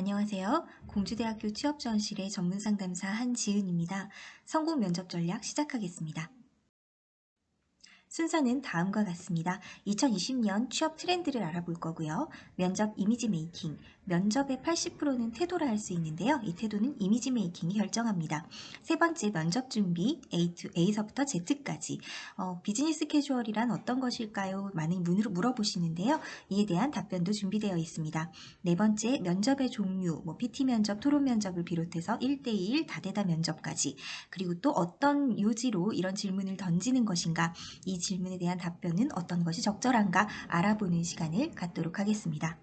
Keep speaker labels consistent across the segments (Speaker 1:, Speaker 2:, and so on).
Speaker 1: 안녕하세요. 공주대학교 취업지원실의 전문상담사 한지은입니다. 성공 면접 전략 시작하겠습니다. 순서는 다음과 같습니다. 2020년 취업 트렌드를 알아볼 거고요. 면접 이미지 메이킹, 면접의 80%는 태도라 할 수 있는데요. 이 태도는 이미지 메이킹이 결정합니다. 세 번째, 면접 준비 A서부터 Z까지. 비즈니스 캐주얼이란 어떤 것일까요? 많은 물어보시는데요. 이에 대한 답변도 준비되어 있습니다. 네 번째, 면접의 종류, PT 면접, 토론 면접을 비롯해서 1대1 다대다 면접까지. 그리고 또 어떤 요지로 이런 질문을 던지는 것인가, 이 질문에 대한 답변은 어떤 것이 적절한가 알아보는 시간을 갖도록 하겠습니다.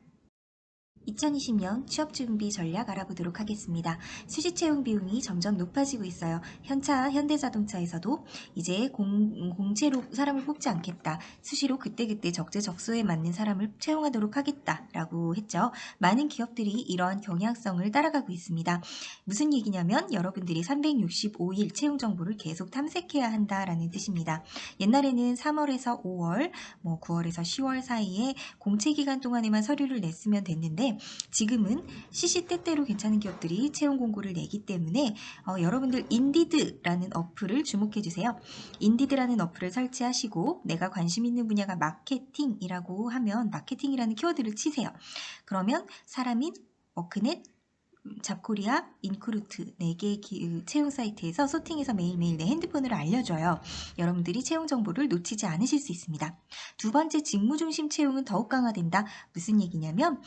Speaker 1: 2020년 취업준비 전략 알아보도록 하겠습니다. 수시 채용 비용이 점점 높아지고 있어요. 현대자동차에서도 이제 공채로 사람을 뽑지 않겠다. 수시로 그때그때 적재적소에 맞는 사람을 채용하도록 하겠다라고 했죠. 많은 기업들이 이러한 경향성을 따라가고 있습니다. 무슨 얘기냐면 여러분들이 365일 채용 정보를 계속 탐색해야 한다라는 뜻입니다. 옛날에는 3월에서 5월, 9월에서 10월 사이에 공채 기간 동안에만 서류를 냈으면 됐는데 지금은 시시때때로 괜찮은 기업들이 채용 공고를 내기 때문에 여러분들 인디드라는 어플을 주목해 주세요. 인디드라는 어플을 설치하시고 내가 관심 있는 분야가 마케팅이라고 하면 마케팅이라는 키워드를 치세요. 그러면 사람인 워크넷, 잡코리아, 인크루트 4개의 채용 사이트에서 소팅해서 매일매일 내 핸드폰으로 알려줘요. 여러분들이 채용 정보를 놓치지 않으실 수 있습니다. 두 번째, 직무 중심 채용은 더욱 강화된다. 무슨 얘기냐면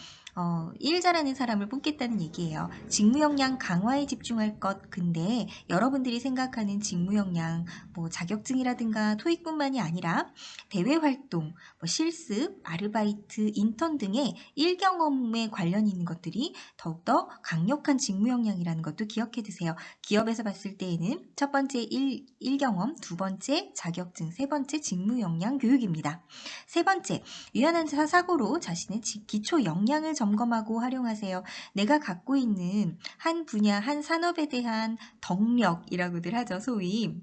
Speaker 1: 일 잘하는 사람을 뽑겠다는 얘기예요. 직무 역량 강화에 집중할 것. 근데 여러분들이 생각하는 직무 역량, 자격증이라든가 토익뿐만이 아니라 대외 활동, 실습, 아르바이트, 인턴 등의 일 경험에 관련 있는 것들이 더욱더 강력한 직무 역량이라는 것도 기억해 두세요. 기업에서 봤을 때에는 첫 번째 일 경험, 두 번째 자격증, 세 번째 직무 역량 교육입니다. 세 번째, 유연한 사고로 자신의 기초 역량을 점검하고 활용하세요. 내가 갖고 있는 한 분야, 한 산업에 대한 덕력이라고들 하죠, 소위.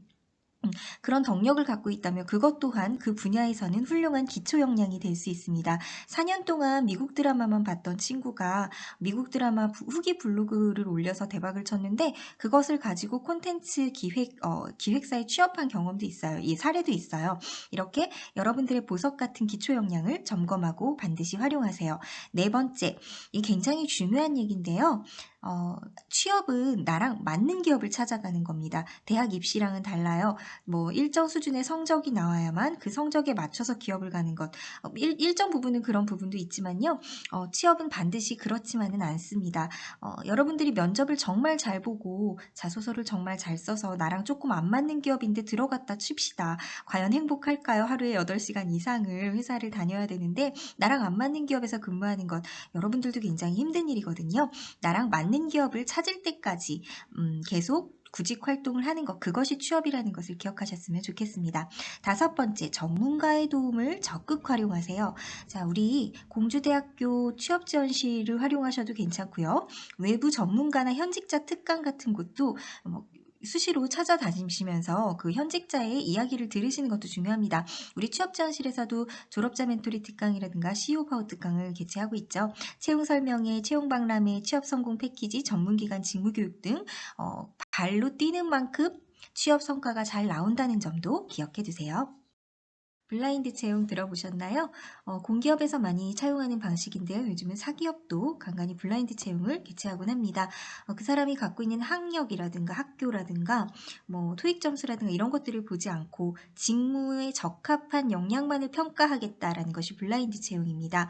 Speaker 1: 그런 덕력을 갖고 있다면 그것 또한 그 분야에서는 훌륭한 기초 역량이 될 수 있습니다. 4년 동안 미국 드라마만 봤던 친구가 미국 드라마 후기 블로그를 올려서 대박을 쳤는데 그것을 가지고 콘텐츠 기획사에 취업한 경험도 있어요. 이 사례도 있어요. 이렇게 여러분들의 보석 같은 기초 역량을 점검하고 반드시 활용하세요. 네 번째, 이 굉장히 중요한 얘기인데요. 취업은 나랑 맞는 기업을 찾아가는 겁니다. 대학 입시랑은 달라요. 일정 수준의 성적이 나와야만 그 성적에 맞춰서 기업을 가는 것. 일정 부분은 그런 부분도 있지만요. 취업은 반드시 그렇지만은 않습니다. 여러분들이 면접을 정말 잘 보고 자소서를 정말 잘 써서 나랑 조금 안 맞는 기업인데 들어갔다 칩시다. 과연 행복할까요? 하루에 8시간 이상을 회사를 다녀야 되는데 나랑 안 맞는 기업에서 근무하는 것. 여러분들도 굉장히 힘든 일이거든요. 나랑 맞는 기업을 찾을 때까지 계속 구직 활동을 하는 것, 그것이 취업이라는 것을 기억하셨으면 좋겠습니다. 다섯 번째, 전문가의 도움을 적극 활용하세요. 자, 우리 공주대학교 취업지원실을 활용하셔도 괜찮고요. 외부 전문가나 현직자 특강 같은 곳도 수시로 찾아다니시면서 그 현직자의 이야기를 들으시는 것도 중요합니다. 우리 취업지원실에서도 졸업자 멘토리 특강이라든가 CEO 파워 특강을 개최하고 있죠. 채용 설명회, 채용 박람회, 취업 성공 패키지, 전문기관 직무교육 등 발로 뛰는 만큼 취업 성과가 잘 나온다는 점도 기억해 두세요. 블라인드 채용 들어보셨나요? 공기업에서 많이 차용하는 방식인데요. 요즘은 사기업도 간간히 블라인드 채용을 개최하곤 합니다. 그 사람이 갖고 있는 학력이라든가 학교라든가 토익 점수라든가 이런 것들을 보지 않고 직무에 적합한 역량만을 평가하겠다라는 것이 블라인드 채용입니다.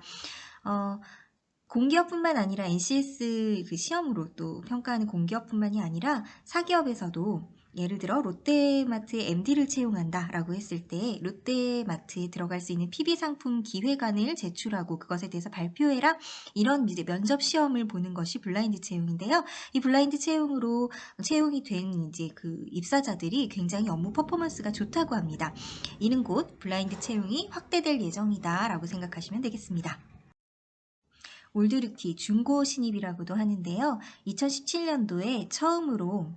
Speaker 1: 공기업뿐만 아니라 NCS 그 시험으로 또 평가하는 공기업뿐만이 아니라 사기업에서도 예를 들어 롯데마트의 MD를 채용한다라고 했을 때 롯데마트에 들어갈 수 있는 PB 상품 기획안을 제출하고 그것에 대해서 발표해라, 이런 이제 면접 시험을 보는 것이 블라인드 채용인데요. 이 블라인드 채용으로 채용이 된 이제 그 입사자들이 굉장히 업무 퍼포먼스가 좋다고 합니다. 이는 곧 블라인드 채용이 확대될 예정이다라고 생각하시면 되겠습니다. 올드루키 중고 신입이라고도 하는데요. 2017년도에 처음으로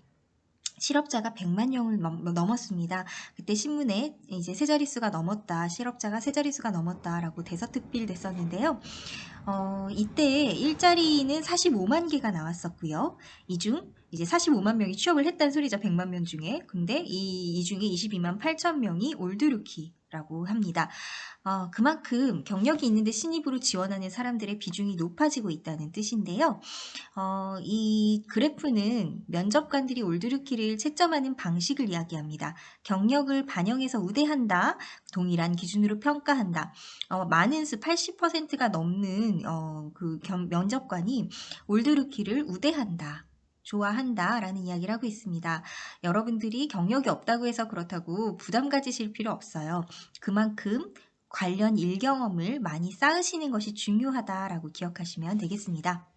Speaker 1: 실업자가 100만 명을 넘었습니다. 그때 신문에 이제 세 자릿수가 넘었다, 실업자가 세 자릿수가 넘었다라고 대서특필 됐었는데요. 이때 일자리는 45만 개가 나왔었고요. 이 중 이제 45만 명이 취업을 했다는 소리죠. 100만 명 중에. 근데 이 중에 22만 8천 명이 올드루키라고 합니다. 그만큼 경력이 있는데 신입으로 지원하는 사람들의 비중이 높아지고 있다는 뜻인데요. 이 그래프는 면접관들이 올드루키를 채점하는 방식을 이야기합니다. 경력을 반영해서 우대한다, 동일한 기준으로 평가한다. 많은 수 80%가 넘는 면접관이 올드루키를 우대한다, 좋아한다 라는 이야기를 하고 있습니다. 여러분들이 경력이 없다고 해서 그렇다고 부담 가지실 필요 없어요. 그만큼 관련 일 경험을 많이 쌓으시는 것이 중요하다라고 기억하시면 되겠습니다.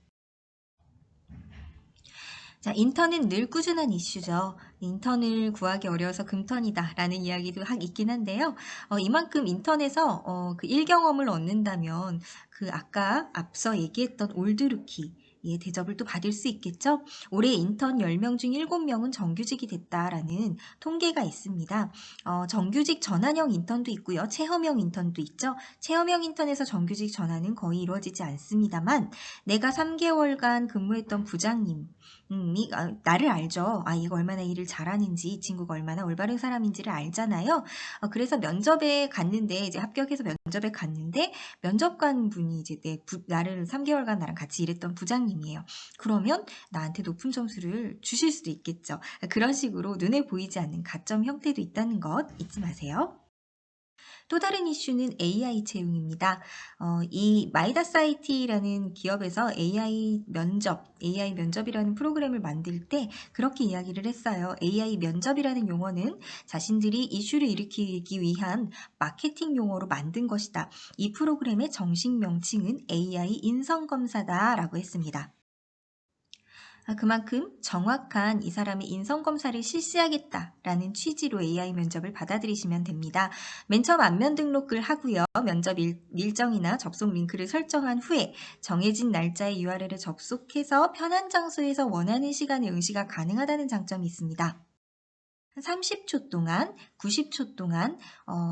Speaker 1: 자, 인턴은 늘 꾸준한 이슈죠. 인턴을 구하기 어려워서 금턴이다 라는 이야기도 있긴 한데요. 이만큼 인턴에서 그 일 경험을 얻는다면 그 아까 앞서 얘기했던 올드루키 예, 대접을 또 받을 수 있겠죠. 올해 인턴 10명 중 7명은 정규직이 됐다라는 통계가 있습니다. 정규직 전환형 인턴도 있고요. 체험형 인턴도 있죠. 체험형 인턴에서 정규직 전환은 거의 이루어지지 않습니다만 내가 3개월간 근무했던 부장님 나를 알죠. 이거 얼마나 일을 잘하는지, 이 친구가 얼마나 올바른 사람인지를 알잖아요. 그래서 면접에 갔는데, 이제 합격해서 면접에 갔는데, 면접관 분이 이제 나를 3개월간 나랑 같이 일했던 부장님이에요. 그러면 나한테 높은 점수를 주실 수도 있겠죠. 그런 식으로 눈에 보이지 않는 가점 형태도 있다는 것 잊지 마세요. 또 다른 이슈는 AI 채용입니다. 이 마이다사이티라는 기업에서 AI 면접이라는 프로그램을 만들 때 그렇게 이야기를 했어요. AI 면접이라는 용어는 자신들이 이슈를 일으키기 위한 마케팅 용어로 만든 것이다. 이 프로그램의 정식 명칭은 AI 인성검사다라고 했습니다. 그만큼 정확한 이 사람의 인성검사를 실시하겠다라는 취지로 AI 면접을 받아들이시면 됩니다. 맨 처음 안면 등록을 하고요. 면접 일정이나 접속 링크를 설정한 후에 정해진 날짜의 URL에 접속해서 편한 장소에서 원하는 시간에 응시가 가능하다는 장점이 있습니다. 30초 동안, 90초 동안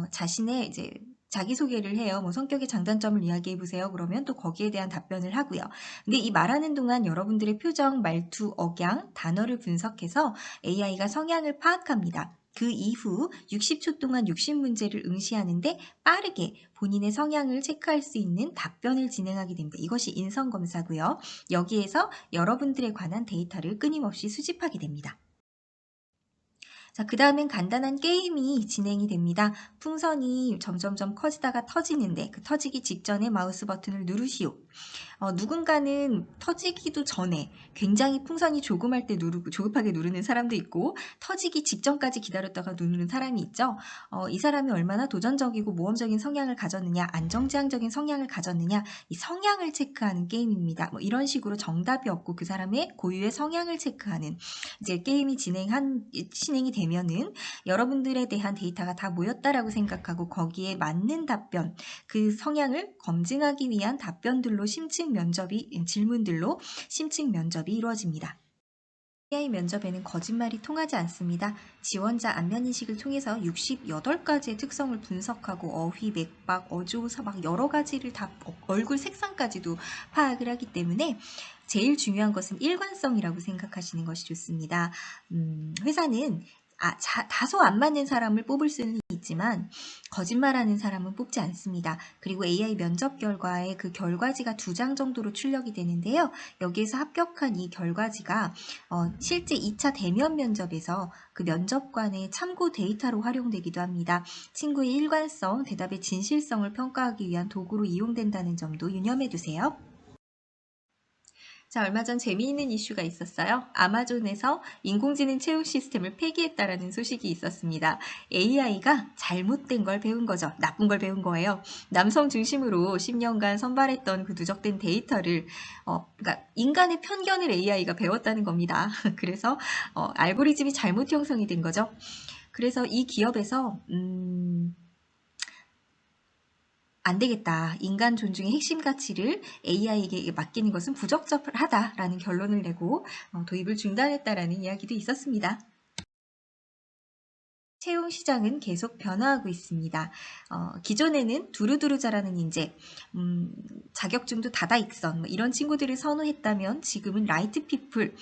Speaker 1: 자신의 이제 자기소개를 해요. 뭐 성격의 장단점을 이야기해 보세요. 그러면 또 거기에 대한 답변을 하고요. 근데 이 말하는 동안 여러분들의 표정, 말투, 억양, 단어를 분석해서 AI가 성향을 파악합니다. 그 이후 60초 동안 60문제를 응시하는데 빠르게 본인의 성향을 체크할 수 있는 답변을 진행하게 됩니다. 이것이 인성검사고요. 여기에서 여러분들에 관한 데이터를 끊임없이 수집하게 됩니다. 자, 그 다음엔 간단한 게임이 진행이 됩니다. 풍선이 점점점 커지다가 터지는데 그 터지기 직전에 마우스 버튼을 누르시오. 누군가는 터지기도 전에 굉장히 풍선이 조금할 때 조급하게 누르는 사람도 있고 터지기 직전까지 기다렸다가 누르는 사람이 있죠. 이 사람이 얼마나 도전적이고 모험적인 성향을 가졌느냐, 안정지향적인 성향을 가졌느냐, 이 성향을 체크하는 게임입니다. 뭐 이런 식으로 정답이 없고 그 사람의 고유의 성향을 체크하는 이제 게임이 진행이 되면은 여러분들에 대한 데이터가 다 모였다라고 생각하고 거기에 맞는 답변, 그 성향을 검증하기 위한 답변들로 질문들로 심층 면접이 이루어집니다. AI 면접에는 거짓말이 통하지 않습니다. 지원자 안면인식을 통해서 68가지의 특성을 분석하고 어휘, 맥박, 어조사 막 여러 가지를 다 얼굴 색상까지도 파악을 하기 때문에 제일 중요한 것은 일관성이라고 생각하시는 것이 좋습니다. 회사는 다소 안 맞는 사람을 뽑을 수는 있지만 거짓말하는 사람은 뽑지 않습니다. 그리고 AI 면접 결과에 그 결과지가 2장 정도로 출력이 되는데요. 여기에서 합격한 이 결과지가 실제 2차 대면 면접에서 그 면접관의 참고 데이터로 활용되기도 합니다. 친구의 일관성, 대답의 진실성을 평가하기 위한 도구로 이용된다는 점도 유념해 두세요. 자, 얼마 전 재미있는 이슈가 있었어요. 아마존에서 인공지능 채용 시스템을 폐기했다라는 소식이 있었습니다. AI가 잘못된 걸 배운 거죠. 나쁜 걸 배운 거예요. 남성 중심으로 10년간 선발했던 그 누적된 데이터를 그러니까 인간의 편견을 AI가 배웠다는 겁니다. 그래서 알고리즘이 잘못 형성이 된 거죠. 그래서 이 기업에서 안 되겠다. 인간 존중의 핵심 가치를 AI에게 맡기는 것은 부적절하다라는 결론을 내고 도입을 중단했다라는 이야기도 있었습니다. 채용 시장은 계속 변화하고 있습니다. 기존에는 두루두루 자라는 인재, 자격증도 다다익선 뭐 이런 친구들을 선호했다면 지금은 라이트 피플,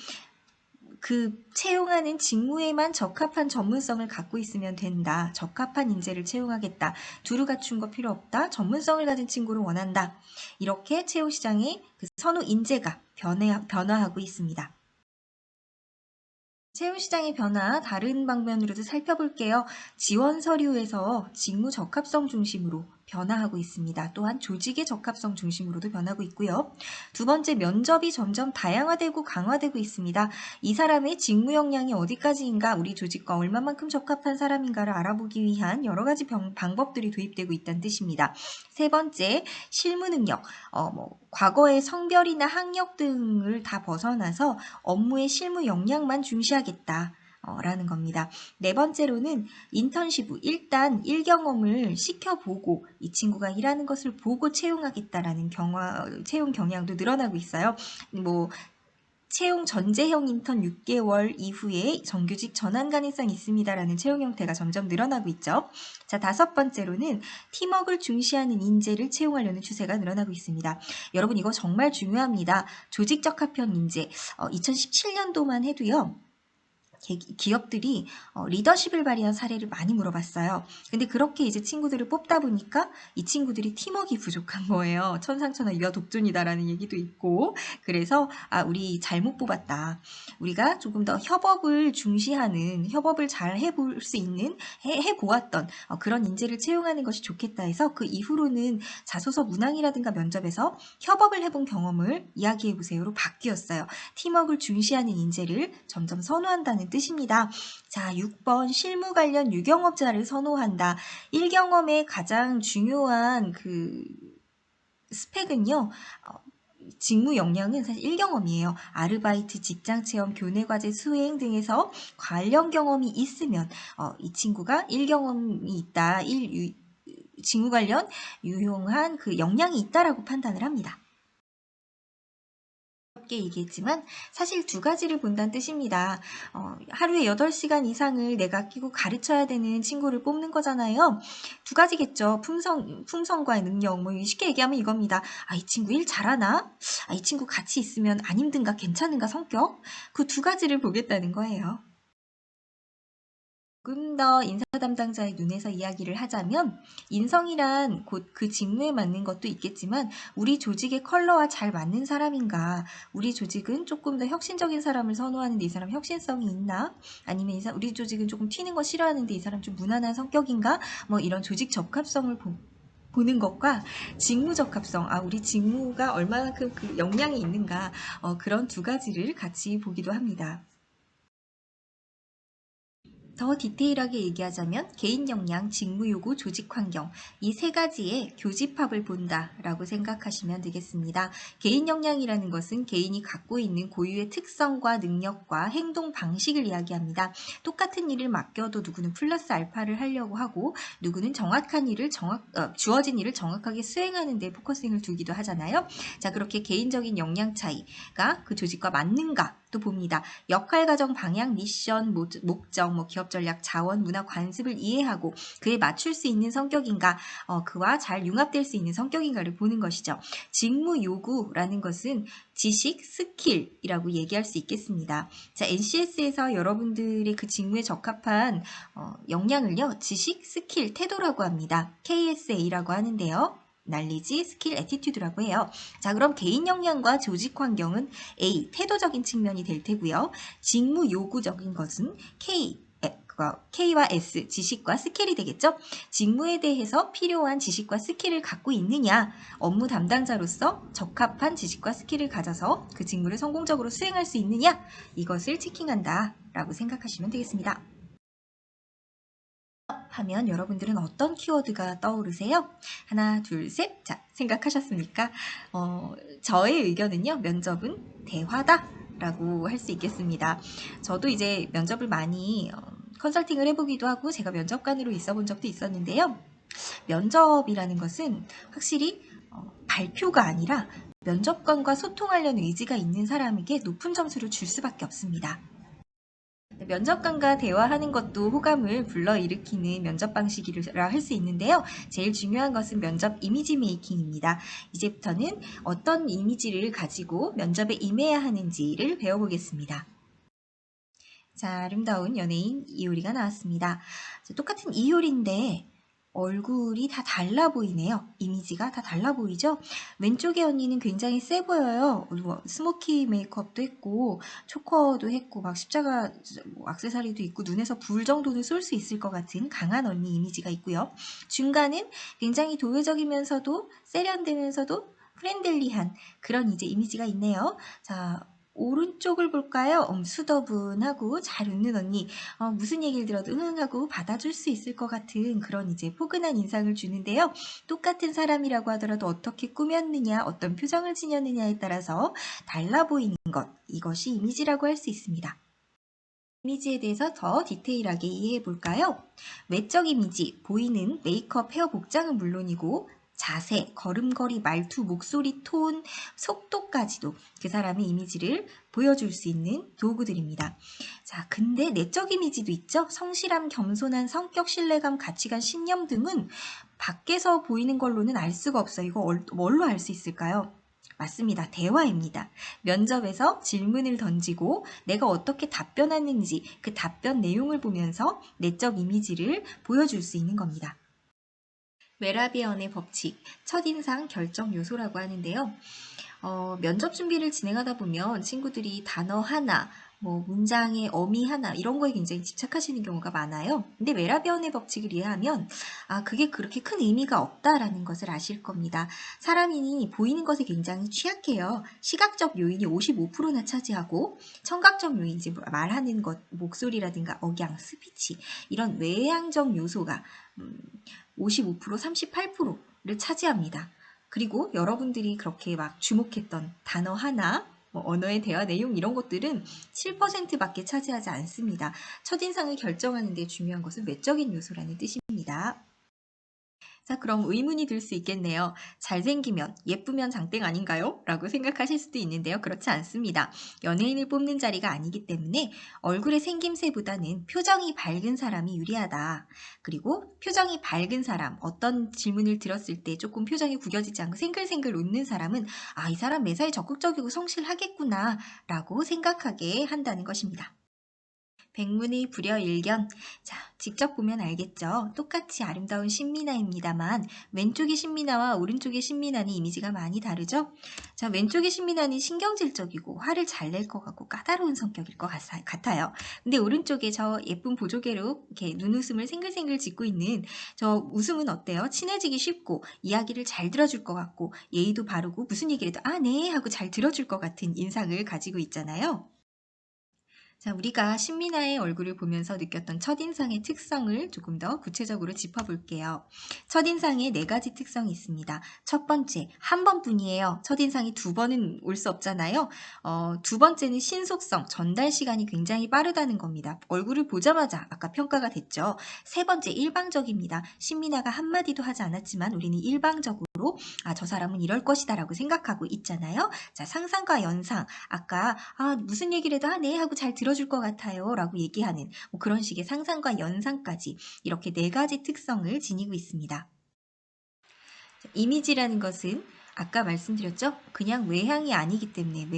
Speaker 1: 그 채용하는 직무에만 적합한 전문성을 갖고 있으면 된다. 적합한 인재를 채용하겠다. 두루 갖춘 거 필요 없다. 전문성을 가진 친구를 원한다. 이렇게 채용 시장의 그 선호 인재가 변화하고 있습니다. 채용 시장의 변화 다른 방면으로도 살펴볼게요. 지원 서류에서 직무 적합성 중심으로 변화하고 있습니다. 또한 조직의 적합성 중심으로도 변하고 있고요. 두 번째, 면접이 점점 다양화되고 강화되고 있습니다. 이 사람의 직무 역량이 어디까지인가, 우리 조직과 얼마만큼 적합한 사람인가를 알아보기 위한 여러 가지 방법들이 도입되고 있다는 뜻입니다. 세 번째, 실무 능력. 과거의 성별이나 학력 등을 다 벗어나서 업무의 실무 역량만 중시하겠다. 라는 겁니다. 네 번째로는 인턴십 후 일단 일경험을 시켜보고 이 친구가 일하는 것을 보고 채용하겠다라는 채용 경향도 늘어나고 있어요. 채용 전제형 인턴 6개월 이후에 정규직 전환 가능성이 있습니다라는 채용 형태가 점점 늘어나고 있죠. 자, 다섯 번째로는 팀워크를 중시하는 인재를 채용하려는 추세가 늘어나고 있습니다. 여러분, 이거 정말 중요합니다. 조직 적합형 인재, 2017년도만 해도요. 기업들이 리더십을 발휘한 사례를 많이 물어봤어요. 근데 그렇게 이제 친구들을 뽑다 보니까 이 친구들이 팀워크가 부족한 거예요. 천상천하 유아독존이다라는 얘기도 있고, 그래서 우리 잘못 뽑았다. 우리가 조금 더 협업을 중시하는, 협업을 잘 해볼 수 있는, 해보았던 그런 인재를 채용하는 것이 좋겠다 해서 그 이후로는 자소서 문항이라든가 면접에서 협업을 해본 경험을 이야기해보세요로 바뀌었어요. 팀워크를 중시하는 인재를 점점 선호한다는 뜻입니다. 자, 6번 실무 관련 유경험자를 선호한다. 1경험의 가장 중요한 그 스펙은요. 직무 역량은 사실 1경험이에요. 아르바이트, 직장체험, 교내과제 수행 등에서 관련 경험이 있으면 이 친구가 1경험이 있다. 직무 관련 유용한 그 역량이 있다라고 판단을 합니다. 얘기했지만 사실 두 가지를 본다는 뜻입니다. 하루에 8시간 이상을 내가 끼고 가르쳐야 되는 친구를 뽑는 거잖아요. 두 가지겠죠. 품성과 능력. 쉽게 얘기하면 이겁니다. 이 친구 일 잘하나? 이 친구 같이 있으면 안 힘든가? 괜찮은가? 성격? 그 두 가지를 보겠다는 거예요. 조금 더 인사 담당자의 눈에서 이야기를 하자면 인성이란 곧 그 직무에 맞는 것도 있겠지만 우리 조직의 컬러와 잘 맞는 사람인가, 우리 조직은 조금 더 혁신적인 사람을 선호하는데 이 사람 혁신성이 있나, 아니면 우리 조직은 조금 튀는 거 싫어하는데 이 사람 좀 무난한 성격인가, 이런 조직 적합성을 보는 것과 직무 적합성, 우리 직무가 얼마만큼 그 역량이 있는가, 그런 두 가지를 같이 보기도 합니다. 더 디테일하게 얘기하자면 개인 역량, 직무 요구, 조직 환경 이 세 가지의 교집합을 본다라고 생각하시면 되겠습니다. 개인 역량이라는 것은 개인이 갖고 있는 고유의 특성과 능력과 행동 방식을 이야기합니다. 똑같은 일을 맡겨도 누구는 플러스 알파를 하려고 하고 누구는 정확한 일을 주어진 일을 정확하게 수행하는 데 포커싱을 두기도 하잖아요. 자, 그렇게 개인적인 역량 차이가 그 조직과 맞는가 또 봅니다. 역할 과정 방향, 미션, 목적, 기업 전략, 자원, 문화, 관습을 이해하고 그에 맞출 수 있는 성격인가, 그와 잘 융합될 수 있는 성격인가를 보는 것이죠. 직무 요구라는 것은 지식, 스킬이라고 얘기할 수 있겠습니다. 자, NCS에서 여러분들의 그 직무에 적합한 역량을요, 지식, 스킬, 태도라고 합니다. KSA라고 하는데요. 날리지, 스킬, 애티튜드라고 해요. 자, 그럼 개인 역량과 조직 환경은 A, 태도적인 측면이 될 테고요. 직무 요구적인 것은 K와 S, 지식과 스킬이 되겠죠? 직무에 대해서 필요한 지식과 스킬을 갖고 있느냐, 업무 담당자로서 적합한 지식과 스킬을 가져서 그 직무를 성공적으로 수행할 수 있느냐, 이것을 체킹한다 라고 생각하시면 되겠습니다. 하면 여러분들은 어떤 키워드가 떠오르세요? 하나, 둘, 셋. 자, 생각하셨습니까? 저의 의견은요, 면접은 대화다 라고 할 수 있겠습니다. 저도 이제 면접을 많이 컨설팅을 해보기도 하고 제가 면접관으로 있어 본 적도 있었는데요. 면접이라는 것은 확실히 발표가 아니라 면접관과 소통하려는 의지가 있는 사람에게 높은 점수를 줄 수밖에 없습니다. 면접관과 대화하는 것도 호감을 불러일으키는 면접 방식이라 할 수 있는데요. 제일 중요한 것은 면접 이미지 메이킹입니다. 이제부터는 어떤 이미지를 가지고 면접에 임해야 하는지를 배워보겠습니다. 자, 아름다운 연예인 이효리가 나왔습니다. 똑같은 이효리인데 얼굴이 다 달라 보이네요. 이미지가 다 달라 보이죠? 왼쪽의 언니는 굉장히 세 보여요. 그리고 스모키 메이크업도 했고 초커도 했고 막 십자가 액세서리도 있고 눈에서 불 정도는 쏠 수 있을 것 같은 강한 언니 이미지가 있고요. 중간은 굉장히 도회적이면서도 세련되면서도 프렌들리한 그런 이제 이미지가 있네요. 자, 오른쪽을 볼까요? 수더분하고 잘 웃는 언니. 무슨 얘기를 들어도 응하고 받아줄 수 있을 것 같은 그런 이제 포근한 인상을 주는데요. 똑같은 사람이라고 하더라도 어떻게 꾸몄느냐, 어떤 표정을 지녔느냐에 따라서 달라 보이는 것, 이것이 이미지라고 할 수 있습니다. 이미지에 대해서 더 디테일하게 이해해 볼까요? 외적 이미지, 보이는 메이크업, 헤어 복장은 물론이고 자세, 걸음걸이, 말투, 목소리, 톤, 속도까지도 그 사람의 이미지를 보여줄 수 있는 도구들입니다. 자, 근데 내적 이미지도 있죠? 성실함, 겸손한 성격, 신뢰감, 가치관, 신념 등은 밖에서 보이는 걸로는 알 수가 없어요. 이거 뭘로 알 수 있을까요? 맞습니다. 대화입니다. 면접에서 질문을 던지고 내가 어떻게 답변하는지 그 답변 내용을 보면서 내적 이미지를 보여줄 수 있는 겁니다. 메라비언의 법칙, 첫인상 결정 요소라고 하는데요. 면접 준비를 진행하다 보면 친구들이 단어 하나, 문장의 어미 하나 이런 거에 굉장히 집착하시는 경우가 많아요. 근데 메라비언의 법칙을 이해하면 그게 그렇게 큰 의미가 없다라는 것을 아실 겁니다. 사람이 보이는 것에 굉장히 취약해요. 시각적 요인이 55%나 차지하고 청각적 요인, 이제 말하는 것, 목소리라든가 억양, 스피치 이런 외향적 요소가 55%, 38%를 차지합니다. 그리고 여러분들이 그렇게 막 주목했던 단어 하나, 언어의 대화 내용 이런 것들은 7%밖에 차지하지 않습니다. 첫인상을 결정하는 데 중요한 것은 외적인 요소라는 뜻입니다. 자, 그럼 의문이 들 수 있겠네요. 잘생기면, 예쁘면 장땡 아닌가요? 라고 생각하실 수도 있는데요. 그렇지 않습니다. 연예인을 뽑는 자리가 아니기 때문에 얼굴의 생김새보다는 표정이 밝은 사람이 유리하다. 그리고 표정이 밝은 사람, 어떤 질문을 들었을 때 조금 표정이 구겨지지 않고 생글생글 웃는 사람은 이 사람 매사에 적극적이고 성실하겠구나 라고 생각하게 한다는 것입니다. 백문의 불여일견. 자, 직접 보면 알겠죠? 똑같이 아름다운 신민아입니다만 왼쪽의 신민아와 오른쪽의 신민아는 이미지가 많이 다르죠? 자, 왼쪽의 신민아는 신경질적이고 화를 잘 낼 것 같고 까다로운 성격일 것 같아요. 근데 오른쪽에 저 예쁜 보조개로 이렇게 눈웃음을 생글생글 짓고 있는 저 웃음은 어때요? 친해지기 쉽고 이야기를 잘 들어줄 것 같고 예의도 바르고 무슨 얘기를 해도 네 하고 잘 들어줄 것 같은 인상을 가지고 있잖아요. 자, 우리가 신민아의 얼굴을 보면서 느꼈던 첫인상의 특성을 조금 더 구체적으로 짚어볼게요. 첫인상에 4가지 특성이 있습니다. 첫 번째, 한 번뿐이에요. 첫인상이 2번은 올 수 없잖아요. 두 번째는 신속성, 전달 시간이 굉장히 빠르다는 겁니다. 얼굴을 보자마자 아까 평가가 됐죠. 세 번째, 일방적입니다. 신민아가 한마디도 하지 않았지만 우리는 일방적으로 저 사람은 이럴 것이다 라고 생각하고 있잖아요. 자, 상상과 연상, 아까 무슨 얘기를 해도 네 하고 잘 들어줄 것 같아요 라고 얘기하는 그런 식의 상상과 연상까지 이렇게 4가지 특성을 지니고 있습니다. 이미지라는 것은 아까 말씀드렸죠? 그냥 외향이 아니기 때문에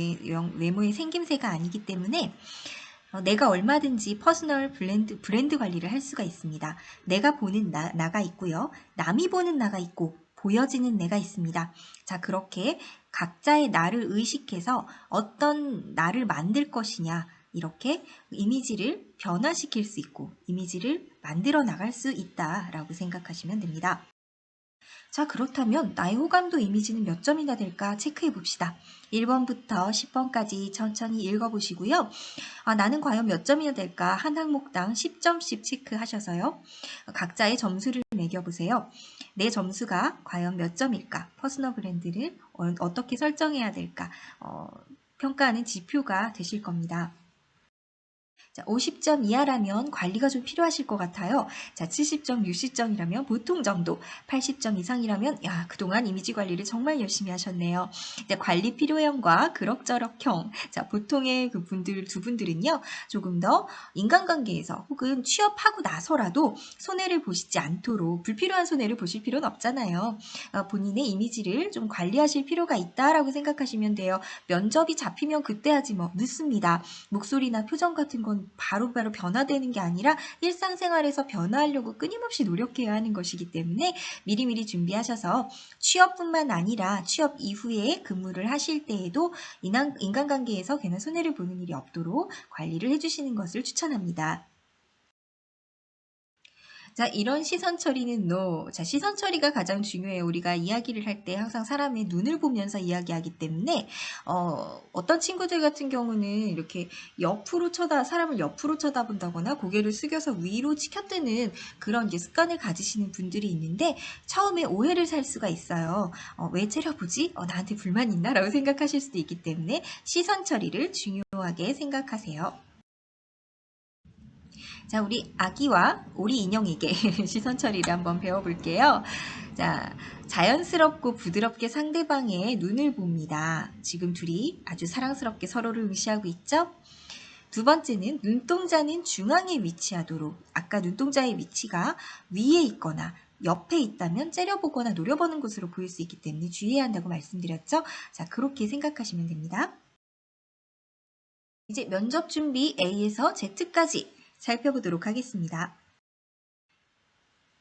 Speaker 1: 외모의 생김새가 아니기 때문에 내가 얼마든지 퍼스널 브랜드 관리를 할 수가 있습니다. 내가 보는 나가 있고요. 남이 보는 나가 있고 보여지는 내가 있습니다. 자, 그렇게 각자의 나를 의식해서 어떤 나를 만들 것이냐 이렇게 이미지를 변화시킬 수 있고 이미지를 만들어 나갈 수 있다라고 생각하시면 됩니다. 자, 그렇다면 나의 호감도 이미지는 몇 점이나 될까 체크해 봅시다. 1번부터 10번까지 천천히 읽어보시고요. 나는 과연 몇 점이나 될까 한 항목당 10점씩 체크하셔서요. 각자의 점수를 매겨보세요. 내 점수가 과연 몇 점일까? 퍼스널 브랜드를 어떻게 설정해야 될까? 평가하는 지표가 되실 겁니다. 자, 50점 이하라면 관리가 좀 필요하실 것 같아요. 자, 70점, 60점이라면 보통 정도, 80점 이상이라면 야, 그동안 이미지 관리를 정말 열심히 하셨네요. 자, 관리 필요형과 그럭저럭형. 자, 보통의 그 분들 두 분들은요. 조금 더 인간관계에서 혹은 취업하고 나서라도 손해를 보시지 않도록 불필요한 손해를 보실 필요는 없잖아요. 본인의 이미지를 좀 관리하실 필요가 있다라고 생각하시면 돼요. 면접이 잡히면 그때 하지 뭐 늦습니다. 목소리나 표정 같은 건 바로바로 변화되는 게 아니라 일상생활에서 변화하려고 끊임없이 노력해야 하는 것이기 때문에 미리미리 준비하셔서 취업뿐만 아니라 취업 이후에 근무를 하실 때에도 인간관계에서 괜한 손해를 보는 일이 없도록 관리를 해주시는 것을 추천합니다. 자, 이런 시선 처리는 no. 자, 시선 처리가 가장 중요해요. 우리가 이야기를 할 때 항상 사람의 눈을 보면서 이야기하기 때문에 어떤 친구들 같은 경우는 이렇게 사람을 옆으로 쳐다본다거나 고개를 숙여서 위로 치켜뜨는 그런 이제 습관을 가지시는 분들이 있는데 처음에 오해를 살 수가 있어요. 왜 째려보지? 나한테 불만 있나? 라고 생각하실 수도 있기 때문에 시선 처리를 중요하게 생각하세요. 자, 우리 아기와 우리 인형에게 시선 처리를 한번 배워볼게요. 자, 자연스럽고 부드럽게 상대방의 눈을 봅니다. 지금 둘이 아주 사랑스럽게 서로를 응시하고 있죠? 두 번째는 눈동자는 중앙에 위치하도록, 아까 눈동자의 위치가 위에 있거나 옆에 있다면 째려보거나 노려보는 곳으로 보일 수 있기 때문에 주의해야 한다고 말씀드렸죠? 자, 그렇게 생각하시면 됩니다. 이제 면접 준비 A에서 Z까지 살펴보도록 하겠습니다.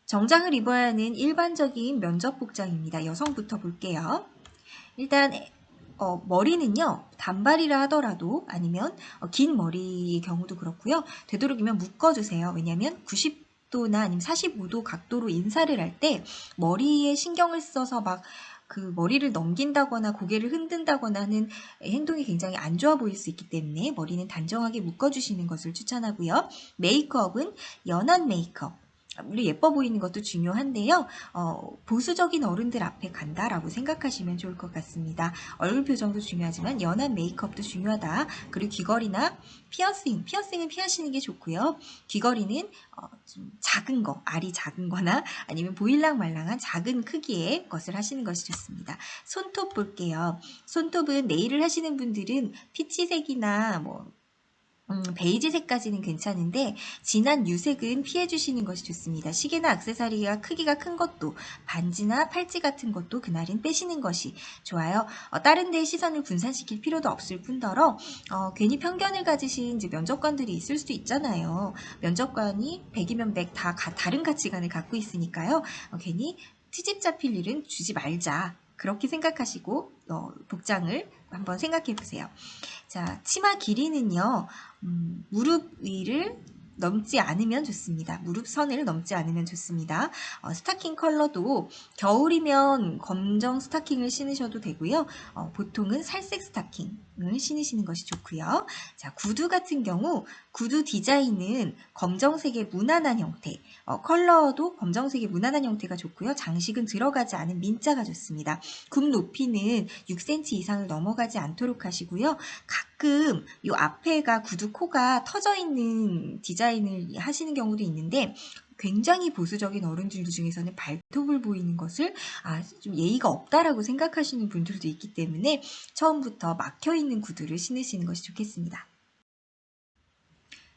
Speaker 1: 정장을 입어야 하는 일반적인 면접 복장입니다. 여성부터 볼게요. 일단 머리는요. 단발이라 하더라도 아니면 긴 머리의 경우도 그렇고요. 되도록이면 묶어주세요. 왜냐하면 90도나 아니면 45도 각도로 인사를 할 때 머리에 신경을 써서 막 그 머리를 넘긴다거나 고개를 흔든다거나 하는 행동이 굉장히 안 좋아 보일 수 있기 때문에 머리는 단정하게 묶어주시는 것을 추천하고요. 메이크업은 연한 메이크업. 물론 예뻐 보이는 것도 중요한데요. 보수적인 어른들 앞에 간다라고 생각하시면 좋을 것 같습니다. 얼굴 표정도 중요하지만 연한 메이크업도 중요하다. 그리고 귀걸이나 피어싱은 피하시는 게 좋고요. 귀걸이는 좀 작은 거, 알이 작은 거나 아니면 보일랑말랑한 작은 크기의 것을 하시는 것이 좋습니다. 손톱 볼게요. 손톱은 네일을 하시는 분들은 피치색이나 베이지색까지는 괜찮은데 진한 유색은 피해주시는 것이 좋습니다. 시계나 액세서리가 크기가 큰 것도 반지나 팔찌 같은 것도 그날은 빼시는 것이 좋아요. 다른 데에 시선을 분산시킬 필요도 없을 뿐더러 괜히 편견을 가지신 이제 면접관들이 있을 수도 있잖아요. 면접관이 100이면 100 다 다른 가치관을 갖고 있으니까요. 괜히 트집 잡힐 일은 주지 말자. 그렇게 생각하시고 복장을 한번 생각해 보세요. 자, 치마 길이는요. 무릎 위를 넘지 않으면 좋습니다. 무릎 선을 넘지 않으면 좋습니다. 스타킹 컬러도 겨울이면 검정 스타킹을 신으셔도 되고요. 보통은 살색 스타킹을 신으시는 것이 좋고요. 자, 구두 같은 경우 구두 디자인은 검정색의 무난한 형태, 컬러도 검정색의 무난한 형태가 좋고요. 장식은 들어가지 않은 민자가 좋습니다. 굽 높이는 6cm 이상을 넘어가지 않도록 하시고요. 가끔 이 앞에가 구두 코가 터져 있는 디자인을 하시는 경우도 있는데 굉장히 보수적인 어른들 중에서는 발톱을 보이는 것을 좀 예의가 없다라고 생각하시는 분들도 있기 때문에 처음부터 막혀있는 구두를 신으시는 것이 좋겠습니다.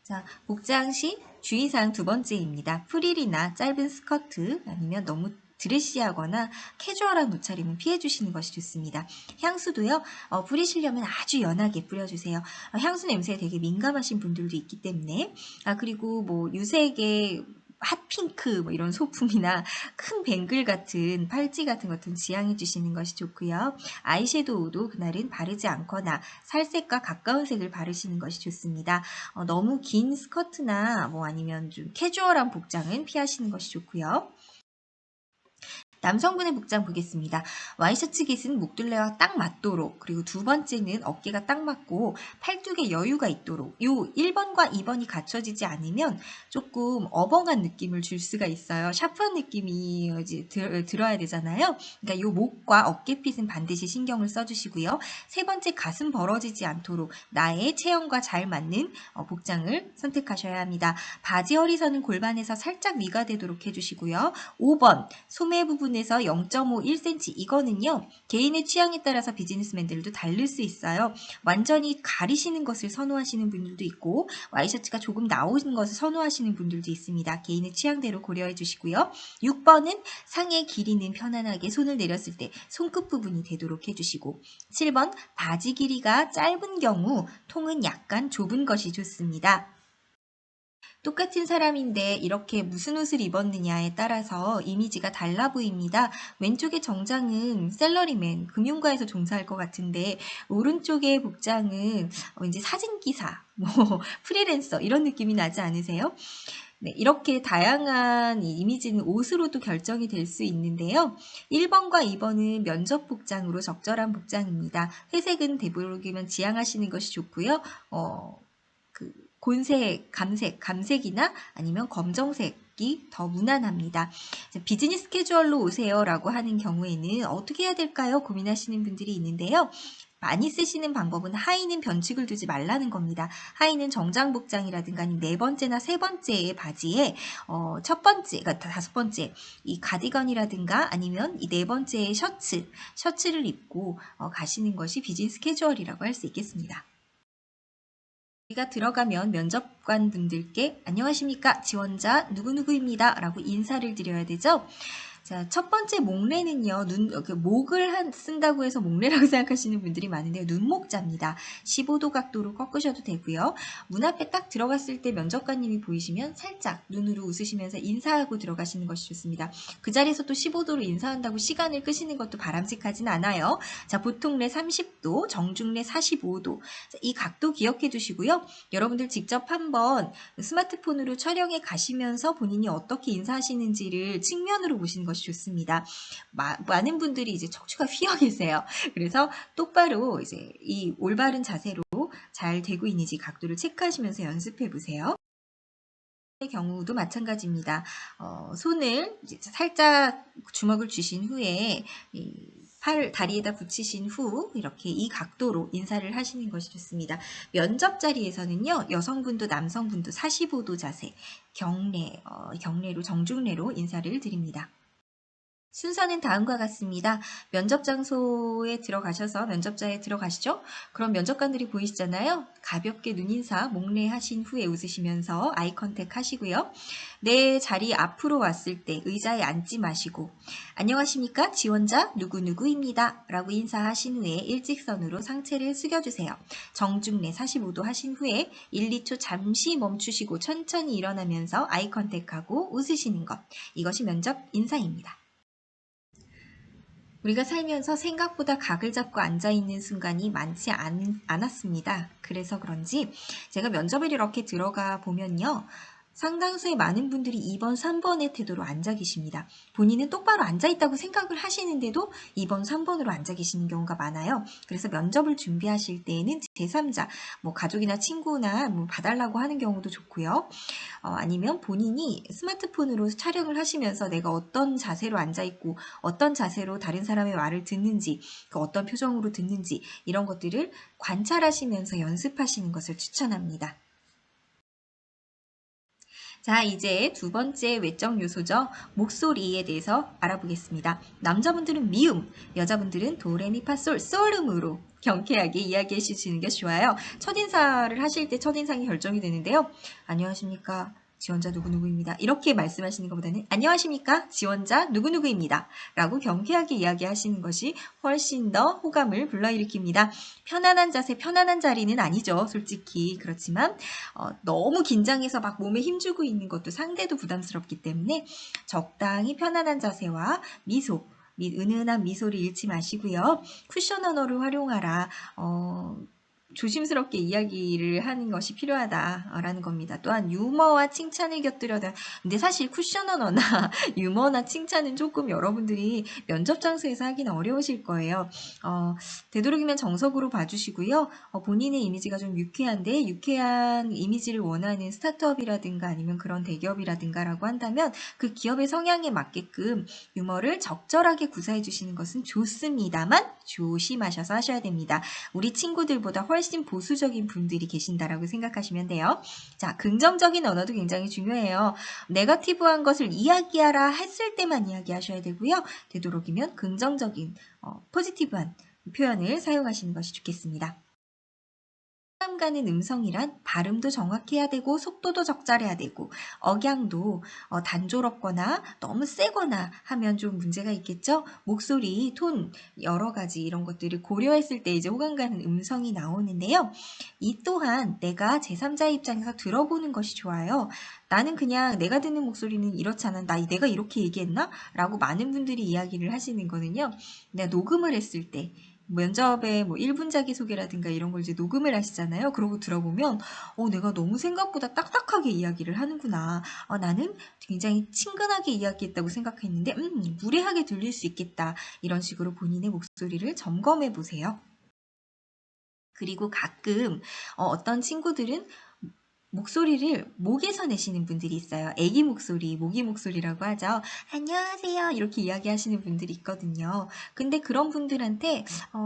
Speaker 1: 자, 복장 시 주의사항 두 번째입니다. 프릴이나 짧은 스커트 아니면 너무 드레시하거나 캐주얼한 옷차림은 피해주시는 것이 좋습니다. 향수도요. 뿌리시려면 아주 연하게 뿌려주세요. 향수 냄새에 되게 민감하신 분들도 있기 때문에 그리고 유색의 핫핑크 이런 소품이나 큰 뱅글 같은 팔찌 같은 것은 지양해 주시는 것이 좋고요. 아이섀도우도 그날은 바르지 않거나 살색과 가까운 색을 바르시는 것이 좋습니다. 너무 긴 스커트나 아니면 좀 캐주얼한 복장은 피하시는 것이 좋고요. 남성분의 복장 보겠습니다. 와이셔츠 깃은 목둘레와 딱 맞도록, 그리고 두 번째는 어깨가 딱 맞고 팔뚝에 여유가 있도록, 요 1번과 2번이 갖춰지지 않으면 조금 어벙한 느낌을 줄 수가 있어요. 샤프한 느낌이 이제 들어야 되잖아요. 그러니까 요 목과 어깨핏은 반드시 신경을 써주시고요. 세 번째, 가슴 벌어지지 않도록 나의 체형과 잘 맞는 복장을 선택하셔야 합니다. 바지 허리선은 골반에서 살짝 위가 되도록 해주시고요. 5번, 소매 부분에서 0.51cm, 이거는요 개인의 취향에 따라서 비즈니스맨들도 다를 수 있어요. 완전히 가리시는 것을 선호하시는 분들도 있고 와이셔츠가 조금 나오는 것을 선호하시는 분들도 있습니다. 개인의 취향대로 고려해 주시고요. 6번은 상의 길이는 편안하게 손을 내렸을 때 손끝 부분이 되도록 해주시고, 7번, 바지 길이가 짧은 경우 통은 약간 좁은 것이 좋습니다. 똑같은 사람인데 이렇게 무슨 옷을 입었느냐에 따라서 이미지가 달라 보입니다. 왼쪽의 정장은 셀러리맨, 금융가에서 종사할 것 같은데 오른쪽의 복장은 이제 사진기사, 뭐 프리랜서 이런 느낌이 나지 않으세요? 네, 이렇게 다양한 이 이미지는 옷으로도 결정이 될 수 있는데요. 1번과 2번은 면접 복장으로 적절한 복장입니다. 회색은 되도록이면 지양하시는 것이 좋고요. 곤색, 감색이나 아니면 검정색이 더 무난합니다. 비즈니스 캐주얼로 오세요 라고 하는 경우에는 어떻게 해야 될까요? 고민하시는 분들이 있는데요. 많이 쓰시는 방법은 하의는 변칙을 두지 말라는 겁니다. 하의는 정장 복장이라든가 네 번째나 세 번째의 바지에 첫 번째, 그러니까 다섯 번째 이 가디건이라든가 아니면 이 네 번째의 셔츠를 입고 가시는 것이 비즈니스 캐주얼이라고 할 수 있겠습니다. 우리가 들어가면 면접관 분들께 안녕하십니까, 지원자 누구누구입니다 라고 인사를 드려야 되죠. 자, 첫 번째 목례는요, 목을 쓴다고 해서 목례라고 생각하시는 분들이 많은데요. 눈목자입니다. 15도 각도로 꺾으셔도 되고요. 문 앞에 딱 들어갔을 때 면접관님이 보이시면 살짝 눈으로 웃으시면서 인사하고 들어가시는 것이 좋습니다. 그 자리에서 또 15도로 인사한다고 시간을 끄시는 것도 바람직하진 않아요. 자, 보통례 30도, 정중례 45도. 자, 이 각도 기억해 주시고요. 여러분들 직접 한번 스마트폰으로 촬영해 가시면서 본인이 어떻게 인사하시는지를 측면으로 보시는 것이 좋습니다. 많은 분들이 이제 척추가 휘어 계세요. 그래서 똑바로 이제 이 올바른 자세로 잘 되고 있는지 각도를 체크하시면서 연습해 보세요. 경우도 마찬가지입니다. 손을 이제 살짝 주먹을 쥐신 후에 팔을 다리에다 붙이신 후 이렇게 이 각도로 인사를 하시는 것이 좋습니다. 면접 자리에서는요, 여성분도 남성분도 45도 자세, 경례로 정중례로 인사를 드립니다. 순서는 다음과 같습니다. 면접 장소에 들어가셔서 면접자에 들어가시죠. 그럼 면접관들이 보이시잖아요. 가볍게 눈인사, 목례하신 후에 웃으시면서 아이 컨택 하시고요. 내 자리 앞으로 왔을 때 의자에 앉지 마시고 안녕하십니까, 지원자 누구누구입니다 라고 인사하신 후에 일직선으로 상체를 숙여주세요. 정중례 45도 하신 후에 1, 2초 잠시 멈추시고 천천히 일어나면서 아이 컨택하고 웃으시는 것, 이것이 면접 인사입니다. 우리가 살면서 생각보다 각을 잡고 앉아있는 순간이 많지 않았습니다. 그래서 그런지 제가 면접을 이렇게 들어가 보면요, 상당수의 많은 분들이 2번, 3번의 태도로 앉아 계십니다. 본인은 똑바로 앉아 있다고 생각을 하시는데도 2번, 3번으로 앉아 계시는 경우가 많아요. 그래서 면접을 준비하실 때에는 제3자, 뭐 가족이나 친구나 뭐 봐달라고 하는 경우도 좋고요. 아니면 본인이 스마트폰으로 촬영을 하시면서 내가 어떤 자세로 앉아 있고 어떤 자세로 다른 사람의 말을 듣는지, 어떤 표정으로 듣는지 이런 것들을 관찰하시면서 연습하시는 것을 추천합니다. 자, 이제 두 번째 외적 요소죠. 목소리에 대해서 알아보겠습니다. 남자분들은 미음, 여자분들은 도레미파솔, 솔음으로 경쾌하게 이야기해 주시는 게 좋아요. 첫인사를 하실 때 첫인상이 결정이 되는데요. 안녕하십니까, 지원자 누구누구입니다. 이렇게 말씀하시는 것보다는 안녕하십니까, 지원자 누구누구입니다 라고 경쾌하게 이야기하시는 것이 훨씬 더 호감을 불러일으킵니다. 편안한 자세, 편안한 자리는 아니죠, 솔직히. 그렇지만 너무 긴장해서 막 몸에 힘주고 있는 것도 상대도 부담스럽기 때문에 적당히 편안한 자세와 미소, 은은한 미소를 잃지 마시고요. 쿠션 언어를 활용하라. 조심스럽게 이야기를 하는 것이 필요하다라는 겁니다. 또한 유머와 칭찬을 곁들여야. 근데 사실 쿠션 언어나 유머나 칭찬은 조금 여러분들이 면접 장소에서 하기는 어려우실 거예요. 되도록이면 정석으로 봐주시고요. 본인의 이미지가 좀 유쾌한데 유쾌한 이미지를 원하는 스타트업이라든가 아니면 그런 대기업이라든가라고 한다면 그 기업의 성향에 맞게끔 유머를 적절하게 구사해 주시는 것은 좋습니다만 조심하셔서 하셔야 됩니다. 우리 친구들보다 훨씬 보수적인 분들이 계신다라고 생각하시면 돼요. 자, 긍정적인 언어도 굉장히 중요해요. 네거티브한 것을 이야기하라 했을 때만 이야기하셔야 되고요. 되도록이면 긍정적인, 포지티브한 표현을 사용하시는 것이 좋겠습니다. 호감 가는 음성이란 발음도 정확해야 되고 속도도 적절해야 되고 억양도 단조롭거나 너무 세거나 하면 좀 문제가 있겠죠. 목소리, 톤 여러 가지 이런 것들을 고려했을 때 이제 호감 가는 음성이 나오는데요. 이 또한 내가 제3자의 입장에서 들어보는 것이 좋아요. 나는 그냥 내가 듣는 목소리는 이렇잖아. 내가 이렇게 얘기했나? 라고 많은 분들이 이야기를 하시는 거는요. 내가 녹음을 했을 때 면접에 뭐 1분 자기소개라든가 이런 걸 이제 녹음을 하시잖아요. 그러고 들어보면 내가 너무 생각보다 딱딱하게 이야기를 하는구나. 나는 굉장히 친근하게 이야기했다고 생각했는데 무례하게 들릴 수 있겠다. 이런 식으로 본인의 목소리를 점검해 보세요. 그리고 가끔 어떤 친구들은 목소리를 목에서 내시는 분들이 있어요. 애기 목소리, 모기 목소리라고 하죠. 안녕하세요. 이렇게 이야기하시는 분들이 있거든요. 근데 그런 분들한테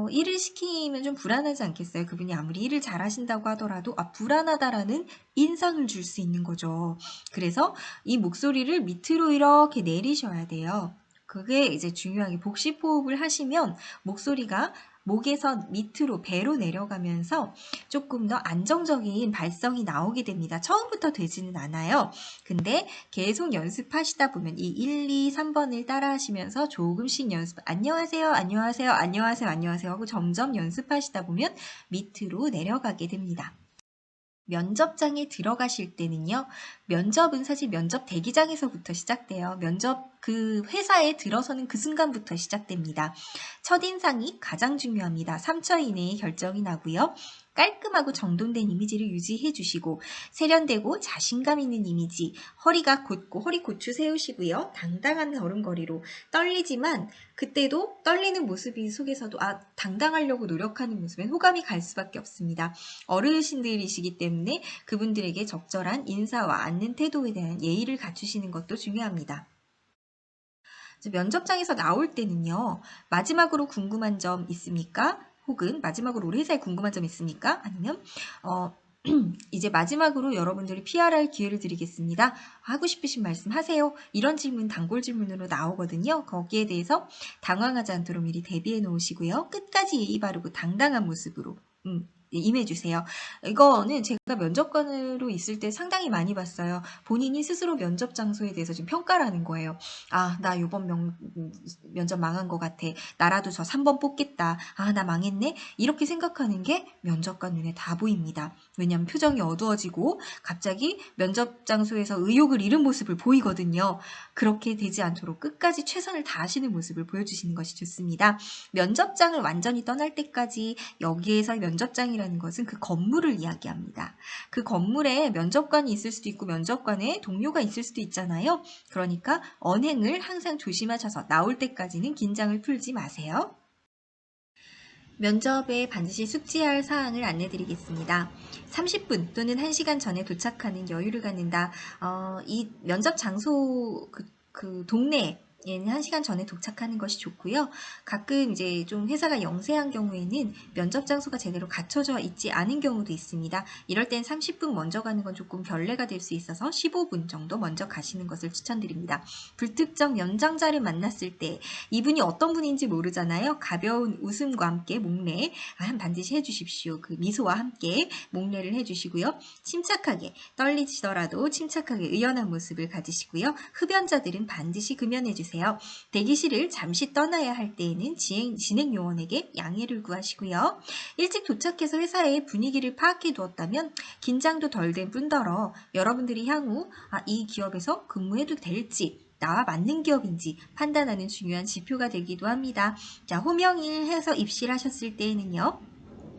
Speaker 1: 일을 시키면 좀 불안하지 않겠어요? 그분이 아무리 일을 잘하신다고 하더라도 불안하다라는 인상을 줄 수 있는 거죠. 그래서 이 목소리를 밑으로 이렇게 내리셔야 돼요. 그게 이제 중요하게 복식 호흡을 하시면 목소리가 목에서 밑으로 배로 내려가면서 조금 더 안정적인 발성이 나오게 됩니다. 처음부터 되지는 않아요. 근데 계속 연습하시다 보면 이 1, 2, 3번을 따라 하시면서 조금씩 안녕하세요, 안녕하세요, 안녕하세요, 안녕하세요 하고 점점 연습하시다 보면 밑으로 내려가게 됩니다. 면접장에 들어가실 때는요. 면접은 사실 면접 대기장에서부터 시작돼요. 면접 그 회사에 들어서는 그 순간부터 시작됩니다. 첫인상이 가장 중요합니다. 3초 이내에 결정이 나고요. 깔끔하고 정돈된 이미지를 유지해 주시고 세련되고 자신감 있는 이미지, 허리가 곧고 허리 고추 세우시고요. 당당한 걸음걸이로 떨리지만 그때도 떨리는 모습이 속에서도 당당하려고 노력하는 모습엔 호감이 갈 수밖에 없습니다. 어르신들이시기 때문에 그분들에게 적절한 인사와 앉는 태도에 대한 예의를 갖추시는 것도 중요합니다. 면접장에서 나올 때는요. 마지막으로 궁금한 점 있습니까? 혹은 마지막으로 우리 회사에 궁금한 점 있습니까? 아니면 이제 마지막으로 여러분들이 PR할 기회를 드리겠습니다. 하고 싶으신 말씀 하세요. 이런 질문 단골 질문으로 나오거든요. 거기에 대해서 당황하지 않도록 미리 대비해 놓으시고요. 끝까지 예의 바르고 당당한 모습으로 임해주세요. 이거는 제가 면접관으로 있을 때 상당히 많이 봤어요. 본인이 스스로 면접 장소에 대해서 지금 평가를 하는 거예요. 나 이번 면접 망한 것 같아. 나라도 저 3번 뽑겠다. 나 망했네? 이렇게 생각하는 게 면접관 눈에 다 보입니다. 왜냐하면 표정이 어두워지고 갑자기 면접 장소에서 의욕을 잃은 모습을 보이거든요. 그렇게 되지 않도록 끝까지 최선을 다하시는 모습을 보여주시는 것이 좋습니다. 면접장을 완전히 떠날 때까지 여기에서 면접장이라는 것은 그 건물을 이야기합니다. 그 건물에 면접관이 있을 수도 있고 면접관에 동료가 있을 수도 있잖아요. 그러니까 언행을 항상 조심하셔서 나올 때까지는 긴장을 풀지 마세요. 면접에 반드시 숙지할 사항을 안내드리겠습니다. 30분 또는 1시간 전에 도착하는 여유를 갖는다. 이 면접 장소 그 동네 얘는 1시간 전에 도착하는 것이 좋고요. 가끔 이제 좀 회사가 영세한 경우에는 면접 장소가 제대로 갖춰져 있지 않은 경우도 있습니다. 이럴 땐 30분 먼저 가는 건 조금 결례가 될 수 있어서 15분 정도 먼저 가시는 것을 추천드립니다. 불특정 연장자를 만났을 때 이분이 어떤 분인지 모르잖아요. 가벼운 웃음과 함께 목례 반드시 해주십시오. 그 미소와 함께 목례를 해주시고요. 침착하게 떨리시더라도 침착하게 의연한 모습을 가지시고요. 흡연자들은 반드시 금연해주세요. 대기실을 잠시 떠나야 할 때에는 진행 요원에게 양해를 구하시고요. 일찍 도착해서 회사의 분위기를 파악해 두었다면 긴장도 덜 된 뿐더러 여러분들이 향후 이 기업에서 근무해도 될지 나와 맞는 기업인지 판단하는 중요한 지표가 되기도 합니다. 자, 호명일 해서 입시를 하셨을 때에는요.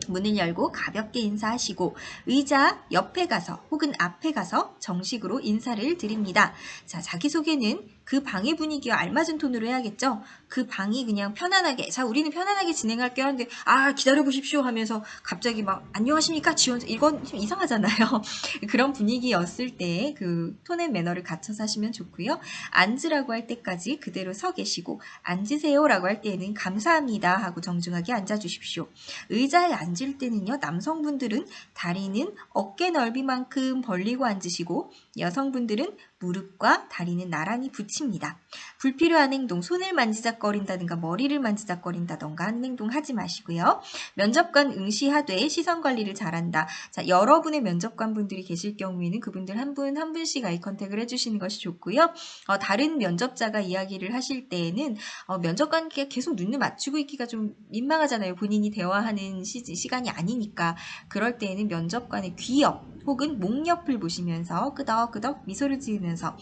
Speaker 1: 문을 열고 가볍게 인사하시고 의자 옆에 가서 혹은 앞에 가서 정식으로 인사를 드립니다. 자, 자기소개는 그 방의 분위기와 알맞은 톤으로 해야겠죠? 그 방이 그냥 편안하게, 자, 우리는 편안하게 진행할게요 하는데, 아, 기다려보십시오 하면서 갑자기 막, 안녕하십니까? 지원, 이건 좀 이상하잖아요. 그런 분위기였을 때 그 톤앤 매너를 갖춰서 하시면 좋고요. 앉으라고 할 때까지 그대로 서 계시고, 앉으세요라고 할 때에는 감사합니다 하고 정중하게 앉아주십시오. 의자에 앉을 때는요, 남성분들은 다리는 어깨 넓이만큼 벌리고 앉으시고 여성분들은 무릎과 다리는 나란히 붙입니다. 불필요한 행동, 손을 만지작거린다든가 머리를 만지작거린다든가 하는 행동 하지 마시고요. 면접관 응시하되 시선 관리를 잘한다. 자, 여러분의 면접관 분들이 계실 경우에는 그분들 한 분 한 분씩 아이 컨택을 해주시는 것이 좋고요. 다른 면접자가 이야기를 하실 때에는 면접관께 계속 눈을 맞추고 있기가 좀 민망하잖아요. 본인이 대화하는 시간이 아니니까. 그럴 때에는 면접관의 귀 옆 혹은 목 옆을 보시면서 끄덕끄덕 미소를 지으면서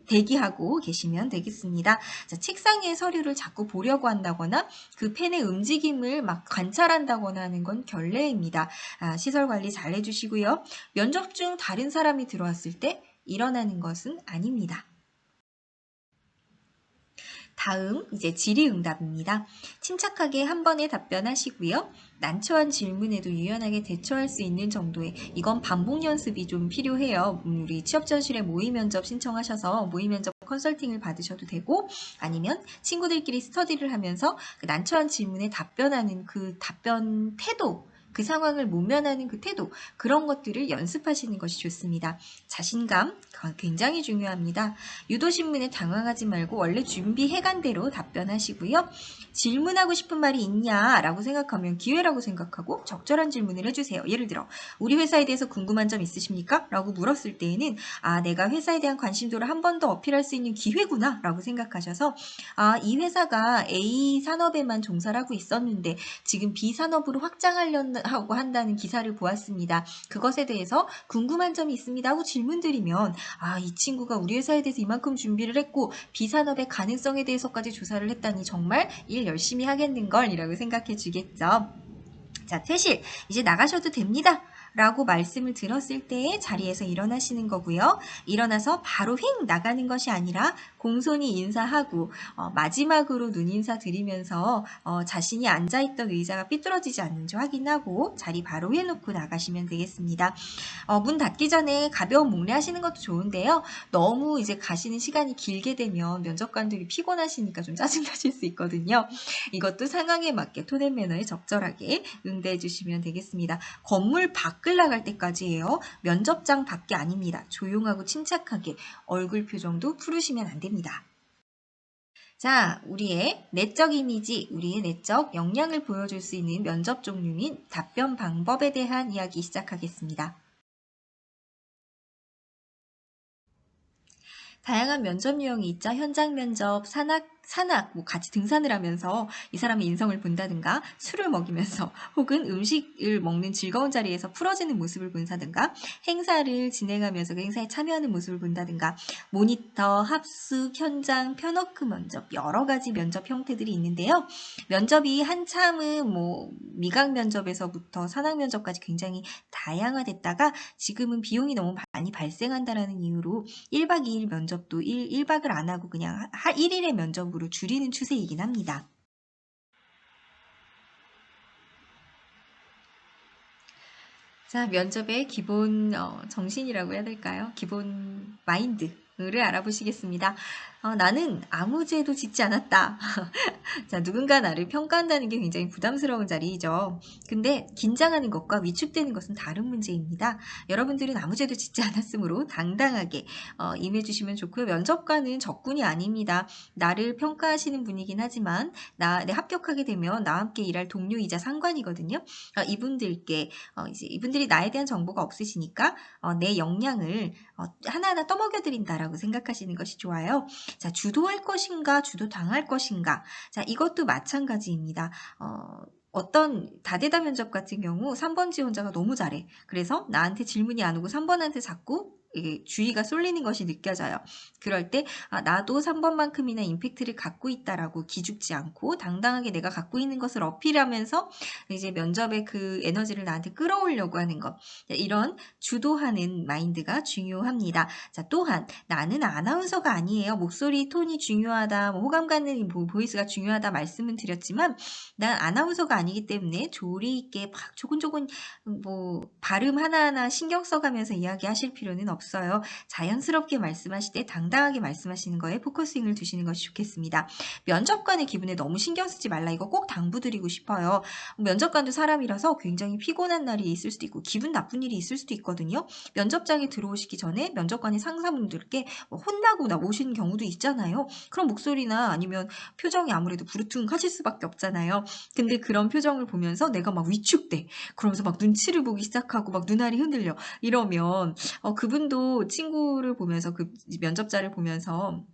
Speaker 1: 대기하고 계시면 되겠습니다. 자, 책상 위에 서류를 자꾸 보려고 한다거나 그 펜의 움직임을 막 관찰한다거나 하는 건 결례입니다. 시설 관리 잘 해주시고요. 면접 중 다른 사람이 들어왔을 때 일어나는 것은 아닙니다. 다음 이제 질의응답입니다. 침착하게 한 번에 답변하시고요. 난처한 질문에도 유연하게 대처할 수 있는 정도의, 이건 반복 연습이 좀 필요해요. 우리 취업전실에 모의면접 신청하셔서 모의면접 컨설팅을 받으셔도 되고, 아니면 친구들끼리 스터디를 하면서 그 난처한 질문에 답변하는 그 답변 태도, 그 상황을 모면하는 그 태도, 그런 것들을 연습하시는 것이 좋습니다. 자신감 굉장히 중요합니다. 유도신문에 당황하지 말고 원래 준비해간 대로 답변하시고요. 질문하고 싶은 말이 있냐라고 생각하면 기회라고 생각하고 적절한 질문을 해주세요. 예를 들어 우리 회사에 대해서 궁금한 점 있으십니까? 라고 물었을 때에는 내가 회사에 대한 관심도를 한 번 더 어필할 수 있는 기회구나 라고 생각하셔서 이 회사가 A 산업에만 종사를 하고 있었는데 지금 B 산업으로 확장하려고 한다는 기사를 보았습니다. 그것에 대해서 궁금한 점이 있습니다 하고 질문드리면 이 친구가 우리 회사에 대해서 이만큼 준비를 했고 B산업의 가능성에 대해서까지 조사를 했다니 정말 일 열심히 하겠는걸 이라고 생각해 주겠죠. 자, 퇴실 이제 나가셔도 됩니다 라고 말씀을 들었을 때 자리에서 일어나시는 거고요. 일어나서 바로 휙 나가는 것이 아니라 공손히 인사하고 마지막으로 눈인사 드리면서 자신이 앉아있던 의자가 삐뚤어지지 않는지 확인하고 자리 바로 해놓고 나가시면 되겠습니다. 문 닫기 전에 가벼운 목례 하시는 것도 좋은데요. 너무 이제 가시는 시간이 길게 되면 면접관들이 피곤하시니까 좀 짜증나실 수 있거든요. 이것도 상황에 맞게 톤앤 매너에 적절하게 응대해 주시면 되겠습니다. 건물 밖을 나갈 때까지예요. 면접장 밖이 아닙니다. 조용하고 침착하게 얼굴 표정도 풀으시면 안 됩니다. 자, 우리의 내적 이미지, 우리의 내적 역량을 보여줄 수 있는 면접 종류 및 답변 방법에 대한 이야기 시작하겠습니다. 다양한 면접 유형이 있죠. 현장 면접, 산악, 뭐 같이 등산을 하면서 이 사람의 인성을 본다든가, 술을 먹이면서 혹은 음식을 먹는 즐거운 자리에서 풀어지는 모습을 본다든가, 행사를 진행하면서 그 행사에 참여하는 모습을 본다든가, 모니터, 합숙, 현장, 편워크 면접, 여러 가지 면접 형태들이 있는데요. 면접이 한참은 미각 면접에서부터 산학 면접까지 굉장히 다양화됐다가 지금은 비용이 너무 많이 발생한다라는 이유로 1박 2일 면접도 1박을 안 하고 그냥 1일의 면접으로 줄이는 추세이긴 합니다. 자, 면접의 기본 정신이라고 해야 될까요? 기본 마인드를 알아보시겠습니다. 나는 아무 죄도 짓지 않았다. 자, 누군가 나를 평가한다는 게 굉장히 부담스러운 자리이죠. 근데 긴장하는 것과 위축되는 것은 다른 문제입니다. 여러분들은 아무 죄도 짓지 않았으므로 당당하게 임해주시면 좋고요. 면접관은 적군이 아닙니다. 나를 평가하시는 분이긴 하지만 내 합격하게 되면 나와 함께 일할 동료이자 상관이거든요. 이분들께 이제 이분들이 나에 대한 정보가 없으시니까 내 역량을 하나하나 떠먹여드린다라고 생각하시는 것이 좋아요. 자, 주도할 것인가, 주도당할 것인가. 자, 이것도 마찬가지입니다. 어떤 다대다 면접 같은 경우 3번 지원자가 너무 잘해. 그래서 나한테 질문이 안 오고 3번한테 자꾸 이게 주의가 쏠리는 것이 느껴져요. 그럴 때 나도 3번만큼이나 임팩트를 갖고 있다라고 기죽지 않고 당당하게 내가 갖고 있는 것을 어필하면서 이제 면접의 그 에너지를 나한테 끌어오려고 하는 것. 이런 주도하는 마인드가 중요합니다. 자, 또한 나는 아나운서가 아니에요. 목소리 톤이 중요하다, 호감 갖는 보이스가 중요하다 말씀은 드렸지만 난 아나운서가 아니기 때문에 조리 있게 막 조곤조곤 발음 하나하나 신경 써가면서 이야기하실 필요는 없어요. 자연스럽게 말씀하실 때 당당하게 말씀하시는 거에 포커싱을 두시는 것이 좋겠습니다. 면접관의 기분에 너무 신경 쓰지 말라, 이거 꼭 당부드리고 싶어요. 면접관도 사람이라서 굉장히 피곤한 날이 있을 수도 있고 기분 나쁜 일이 있을 수도 있거든요. 면접장에 들어오시기 전에 면접관의 상사분들께 혼나고 오시는 경우도 있잖아요. 그런 목소리나 아니면 표정이 아무래도 부르퉁하실 수밖에 없잖아요. 근데 그런 표정을 보면서 내가 막 위축돼. 그러면서 막 눈치를 보기 시작하고 막 눈알이 흔들려. 이러면 그분도 친구를 보면서 그 면접자를 보면서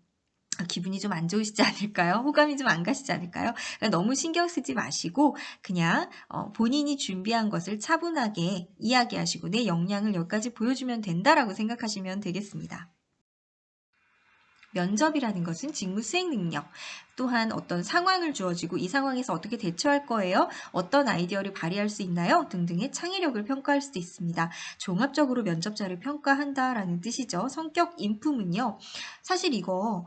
Speaker 1: 기분이 좀 안 좋으시지 않을까요? 호감이 좀 안 가시지 않을까요? 그러니까 너무 신경 쓰지 마시고 그냥 본인이 준비한 것을 차분하게 이야기하시고 내 역량을 여기까지 보여주면 된다라고 생각하시면 되겠습니다. 면접이라는 것은 직무 수행 능력, 또한 어떤 상황을 주어지고 이 상황에서 어떻게 대처할 거예요? 어떤 아이디어를 발휘할 수 있나요? 등등의 창의력을 평가할 수도 있습니다. 종합적으로 면접자를 평가한다라는 뜻이죠. 성격 인품은요. 사실 이거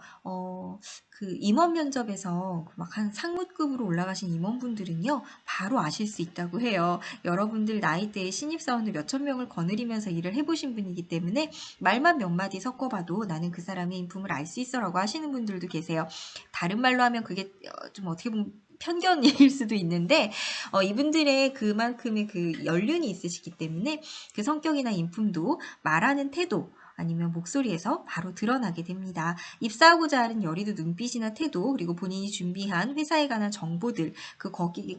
Speaker 1: 그 임원 면접에서 막 한 상무급으로 올라가신 임원분들은요. 바로 아실 수 있다고 해요. 여러분들 나이대의 신입사원들 몇천 명을 거느리면서 일을 해보신 분이기 때문에 말만 몇 마디 섞어봐도 나는 그 사람의 인품을 알 수 있어라고 하시는 분들도 계세요. 다른 말로 하면 그게 좀 어떻게 보면 편견일 수도 있는데 이분들의 그만큼의 그 연륜이 있으시기 때문에 그 성격이나 인품도 말하는 태도 아니면 목소리에서 바로 드러나게 됩니다. 입사하고자 하는 열의도 눈빛이나 태도, 그리고 본인이 준비한 회사에 관한 정보들,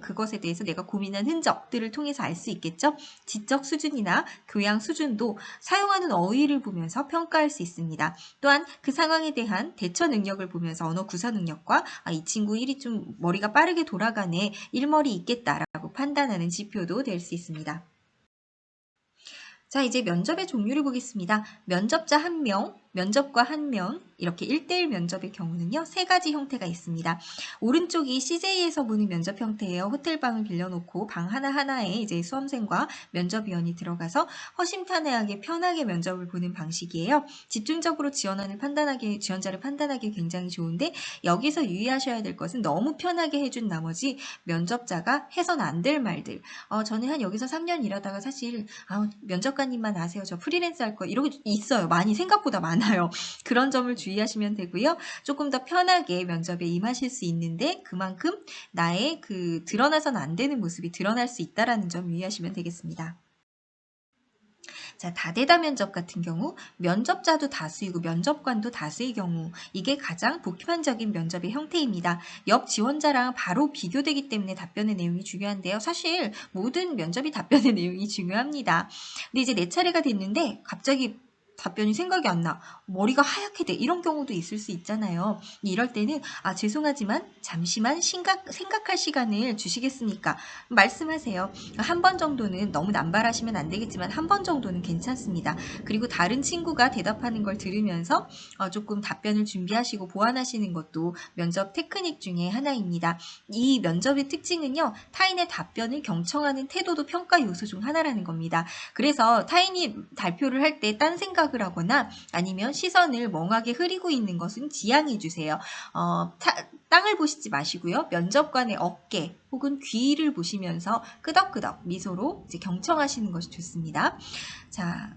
Speaker 1: 그것에 대해서 내가 고민한 흔적들을 통해서 알 수 있겠죠? 지적 수준이나 교양 수준도 사용하는 어휘를 보면서 평가할 수 있습니다. 또한 그 상황에 대한 대처 능력을 보면서 언어 구사 능력과 이 친구 일이 좀 머리가 빠르게 돌아가네, 일머리 있겠다라고 판단하는 지표도 될 수 있습니다. 자, 이제 면접의 종류를 보겠습니다. 면접자 1명, 면접과 1명, 이렇게 1대1 면접의 경우는요, 3가지 형태가 있습니다. 오른쪽이 CJ에서 보는 면접 형태예요. 호텔방을 빌려놓고 방 하나하나에 이제 수험생과 면접위원이 들어가서 허심탄회하게 편하게 면접을 보는 방식이에요. 집중적으로 지원자를 판단하기 굉장히 좋은데 여기서 유의하셔야 될 것은 너무 편하게 해준 나머지 면접자가 해선 안 될 말들. 저는 한 여기서 3년 일하다가 사실 면접관님만 아세요. 저 프리랜서 할 거 이런 게 있어요. 많이 생각보다 많아요. 그런 점을 주의하시면 되고요. 조금 더 편하게 면접에 임하실 수 있는데 그만큼 나의 그 드러나선 안 되는 모습이 드러날 수 있다는 점 유의하시면 되겠습니다. 자, 다대다 면접 같은 경우 면접자도 다수이고 면접관도 다수의 경우 이게 가장 보편적인 면접의 형태입니다. 옆 지원자랑 바로 비교되기 때문에 답변의 내용이 중요한데요. 사실 모든 면접이 답변의 내용이 중요합니다. 근데 이제 내 차례가 됐는데 갑자기 답변이 생각이 안 나. 머리가 하얗게 돼. 이런 경우도 있을 수 있잖아요. 이럴 때는 죄송하지만 잠시만 생각할 시간을 주시겠습니까? 말씀하세요. 한 번 정도는 너무 남발하시면 안 되겠지만 한 번 정도는 괜찮습니다. 그리고 다른 친구가 대답하는 걸 들으면서 조금 답변을 준비하시고 보완하시는 것도 면접 테크닉 중에 하나입니다. 이 면접의 특징은요. 타인의 답변을 경청하는 태도도 평가 요소 중 하나라는 겁니다. 그래서 타인이 발표를 할 때 딴 생각을 하거나 아니면 시선을 멍하게 흐리고 있는 것은 지양해 주세요. 땅을 보시지 마시고요. 면접관의 어깨 혹은 귀를 보시면서 끄덕끄덕 미소로 이제 경청하시는 것이 좋습니다. 자,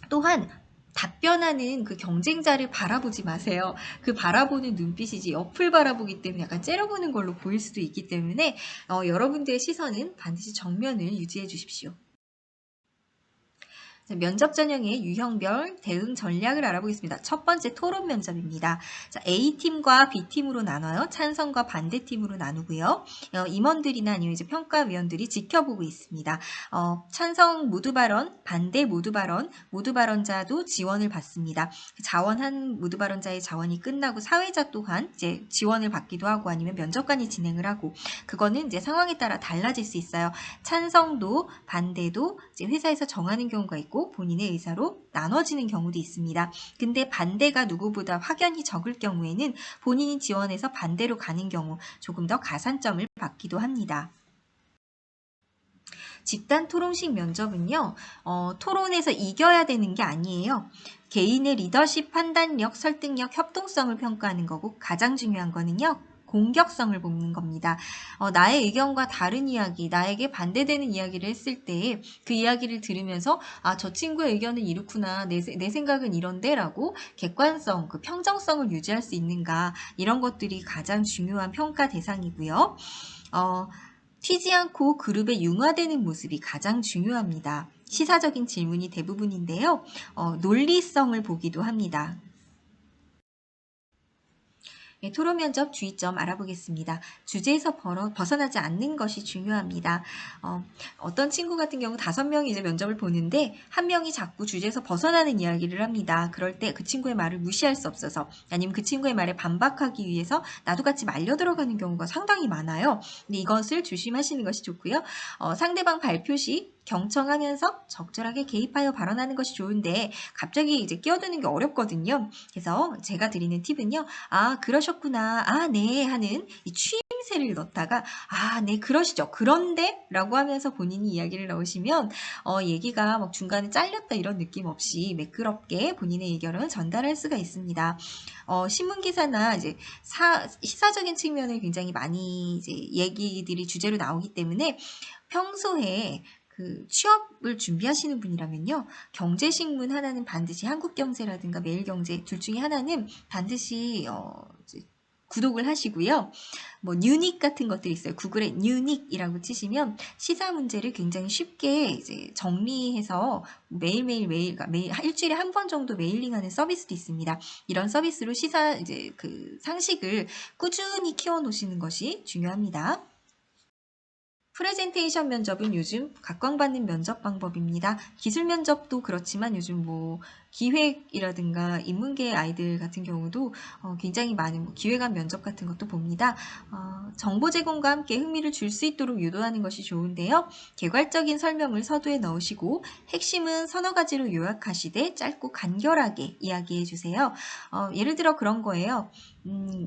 Speaker 1: 또한 답변하는 그 경쟁자를 바라보지 마세요. 그 바라보는 눈빛이지 옆을 바라보기 때문에 약간 째려보는 걸로 보일 수도 있기 때문에 여러분들의 시선은 반드시 정면을 유지해 주십시오. 면접 전형의 유형별 대응 전략을 알아보겠습니다. 첫 번째 토론 면접입니다. 자, A팀과 B팀으로 나눠요. 찬성과 반대팀으로 나누고요. 임원들이나 아니면 이제 평가위원들이 지켜보고 있습니다. 찬성 모두 발언, 반대 모두 발언, 모두 발언자도 지원을 받습니다. 자원한 모두 발언자의 자원이 끝나고 사회자 또한 이제 지원을 받기도 하고 아니면 면접관이 진행을 하고 그거는 이제 상황에 따라 달라질 수 있어요. 찬성도 반대도 이제 회사에서 정하는 경우가 있고 의사로 본인의 의사로 나눠지는 경우도 있습니다. 근데 반대가 누구보다 확연히 적을 경우에는 본인이 지원해서 반대로 가는 경우 조금 더 가산점을 받기도 합니다. 집단 토론식 면접은요, 토론에서 이겨야 되는 게 아니에요. 개인의 리더십, 판단력, 설득력, 협동성을 평가하는 거고 가장 중요한 거는요. 공격성을 보는 겁니다. 나의 의견과 다른 이야기, 나에게 반대되는 이야기를 했을 때 그 이야기를 들으면서 아, 저 친구의 의견은 이렇구나, 내 생각은 이런데 라고 객관성, 그 평정성을 유지할 수 있는가 이런 것들이 가장 중요한 평가 대상이고요. 튀지 않고 그룹에 융화되는 모습이 가장 중요합니다. 시사적인 질문이 대부분인데요. 논리성을 보기도 합니다. 네, 토론 면접 주의점 알아보겠습니다. 주제에서 벗어나지 않는 것이 중요합니다. 어떤 친구 같은 경우 5명이 이제 면접을 보는데 한 명이 자꾸 주제에서 벗어나는 이야기를 합니다. 그럴 때 그 친구의 말을 무시할 수 없어서 아니면 그 친구의 말에 반박하기 위해서 나도 같이 말려 들어가는 경우가 상당히 많아요. 근데 이것을 조심하시는 것이 좋고요. 상대방 발표 시 경청하면서 적절하게 개입하여 발언하는 것이 좋은데 갑자기 이제 끼어드는 게 어렵거든요. 그래서 제가 드리는 팁은요. 아, 그러셨구나. 아, 네. 하는 이 추임새를 넣다가 아, 네. 그러시죠. 그런데 라고 하면서 본인이 이야기를 넣으시면 얘기가 막 중간에 잘렸다 이런 느낌 없이 매끄럽게 본인의 의견을 전달할 수가 있습니다. 신문기사나 이제 시사적인 측면을 굉장히 많이 이제 얘기들이 주제로 나오기 때문에 평소에 그 취업을 준비하시는 분이라면요. 경제신문 하나는 반드시 한국경제라든가 매일경제 둘 중에 하나는 반드시 구독을 하시고요. 뭐 뉴닉 같은 것들이 있어요. 구글에 뉴닉이라고 치시면 시사 문제를 굉장히 쉽게 이제 정리해서 매일매일 그러니까 매일 일주일에 한 번 정도 메일링하는 서비스도 있습니다. 이런 서비스로 시사 이제 그 상식을 꾸준히 키워 놓으시는 것이 중요합니다. 프레젠테이션 면접은 요즘 각광받는 면접 방법입니다. 기술 면접도 그렇지만 요즘 뭐 기획이라든가 인문계 아이들 같은 경우도 굉장히 많은 뭐 기획안 면접 같은 것도 봅니다. 정보 제공과 함께 흥미를 줄 수 있도록 유도하는 것이 좋은데요. 개괄적인 설명을 서두에 넣으시고 핵심은 서너 가지로 요약하시되 짧고 간결하게 이야기해 주세요. 예를 들어 그런 거예요.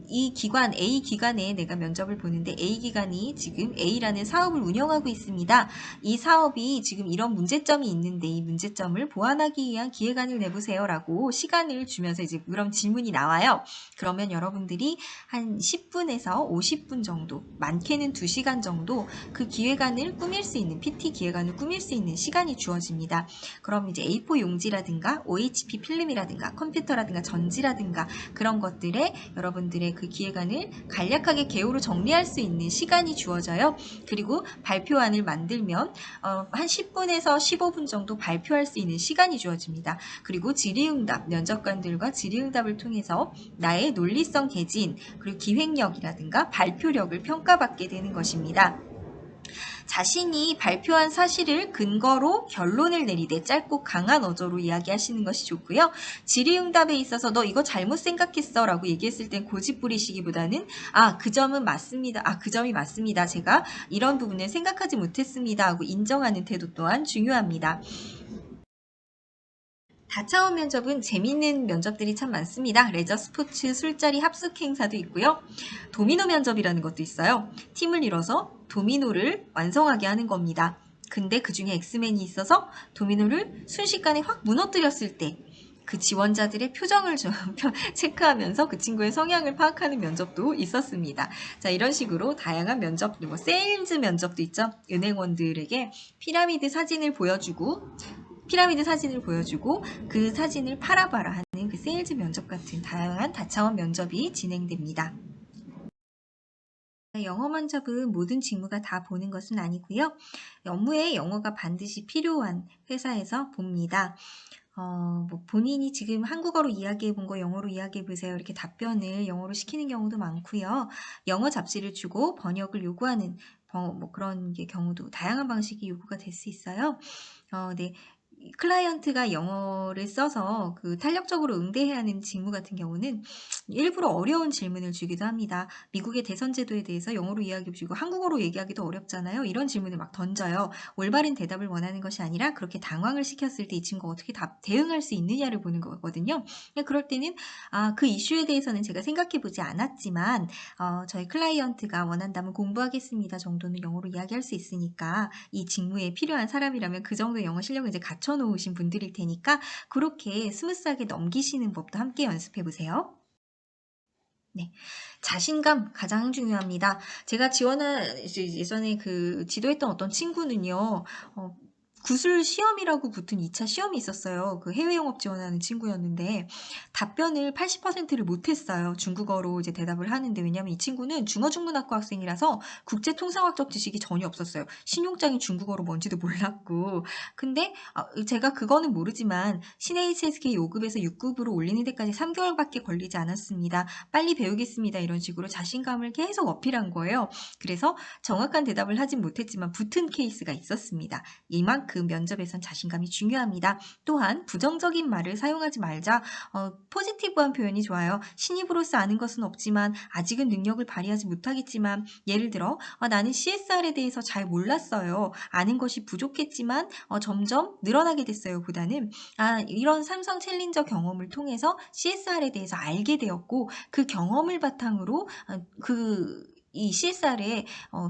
Speaker 1: 이 기관, A 기관에 내가 면접을 보는데 A 기관이 지금 A라는 사업을 운영하고 있습니다. 이 사업이 지금 이런 문제점이 있는데 이 문제점을 보완하기 위한 기획안을 내보세요 라고 시간을 주면서 이제 그런 질문이 나와요. 그러면 여러분들이 한 10분에서 50분 정도, 많게는 2시간 정도 그 기획안을 꾸밀 수 있는, PT 기획안을 꾸밀 수 있는 시간이 주어집니다. 그럼 이제 A4 용지라든가 OHP 필름이라든가 컴퓨터라든가 전지라든가 그런 것들에 여러분들의 그 기획안을 간략하게 개요로 정리할 수 있는 시간이 주어져요. 그리고 발표안을 만들면 한 10분에서 15분 정도 발표할 수 있는 시간이 주어집니다. 그리고 질의응답, 면접관들과 질의응답을 통해서 나의 논리성 개진, 그리고 기획력이라든가 발표력을 평가받게 되는 것입니다. 자신이 발표한 사실을 근거로 결론을 내리되 짧고 강한 어조로 이야기하시는 것이 좋고요. 질의응답에 있어서 너 이거 잘못 생각했어 라고 얘기했을 땐 고집 부리시기보다는 아, 그 점은 맞습니다. 아, 그 점이 맞습니다. 제가 이런 부분을 생각하지 못했습니다 하고 인정하는 태도 또한 중요합니다. 다차원 면접은 재밌는 면접들이 참 많습니다. 레저 스포츠, 술자리 합숙 행사도 있고요. 도미노 면접이라는 것도 있어요. 팀을 이뤄서 도미노를 완성하게 하는 겁니다. 근데 그 중에 엑스맨이 있어서 도미노를 순식간에 확 무너뜨렸을 때 그 지원자들의 표정을 좀 체크하면서 그 친구의 성향을 파악하는 면접도 있었습니다. 자, 이런 식으로 다양한 면접, 뭐 세일즈 면접도 있죠. 은행원들에게 피라미드 사진을 보여주고 그 사진을 팔아봐라 하는 그 세일즈 면접 같은 다양한 다차원 면접이 진행됩니다. 영어 면접은 모든 직무가 다 보는 것은 아니고요. 업무에 영어가 반드시 필요한 회사에서 봅니다. 뭐 본인이 지금 한국어로 이야기해 본 거 영어로 이야기해 보세요. 이렇게 답변을 영어로 시키는 경우도 많고요. 영어 잡지를 주고 번역을 요구하는 뭐 그런 경우도 다양한 방식이 요구가 될 수 있어요. 네. 클라이언트가 영어를 써서 그 탄력적으로 응대해야 하는 직무 같은 경우는 일부러 어려운 질문을 주기도 합니다. 미국의 대선 제도에 대해서 영어로 이야기해 주고 한국어로 얘기하기도 어렵잖아요. 이런 질문을 막 던져요. 올바른 대답을 원하는 것이 아니라 그렇게 당황을 시켰을 때 이 친구가 어떻게 대응할 수 있느냐를 보는 거거든요. 그럴 때는 그 이슈에 대해서는 제가 생각해 보지 않았지만 저희 클라이언트가 원한다면 공부하겠습니다 정도는 영어로 이야기할 수 있으니까 이 직무에 필요한 사람이라면 그 정도의 영어 실력을 이제 갖춰 놓으신 분들일 테니까 그렇게 스무스하게 넘기시는 법도 함께 연습해 보세요. 네. 자신감 가장 중요합니다. 제가 예전에 그 지도했던 어떤 친구는요. 어 구술 시험이라고 붙은 2차 시험이 있었어요. 그 해외 영업 지원하는 친구였는데 답변을 80%를 못 했어요. 중국어로 이제 대답을 하는데 왜냐면 이 친구는 중어중문학과 학생이라서 국제통상학적 지식이 전혀 없었어요. 신용장이 중국어로 뭔지도 몰랐고. 근데 제가 그거는 모르지만 신HSK 5급에서 6급으로 올리는 데까지 3개월밖에 걸리지 않았습니다. 빨리 배우겠습니다. 이런 식으로 자신감을 계속 어필한 거예요. 그래서 정확한 대답을 하진 못했지만 붙은 케이스가 있었습니다. 이만큼 면접에선 자신감이 중요합니다. 또한 부정적인 말을 사용하지 말자. 포지티브한 표현이 좋아요. 신입으로서 아는 것은 없지만 아직은 능력을 발휘하지 못하겠지만 예를 들어 나는 CSR에 대해서 잘 몰랐어요. 아는 것이 부족했지만 점점 늘어나게 됐어요. 보다는 이런 삼성 챌린저 경험을 통해서 CSR에 대해서 알게 되었고 그 경험을 바탕으로 이 CSR에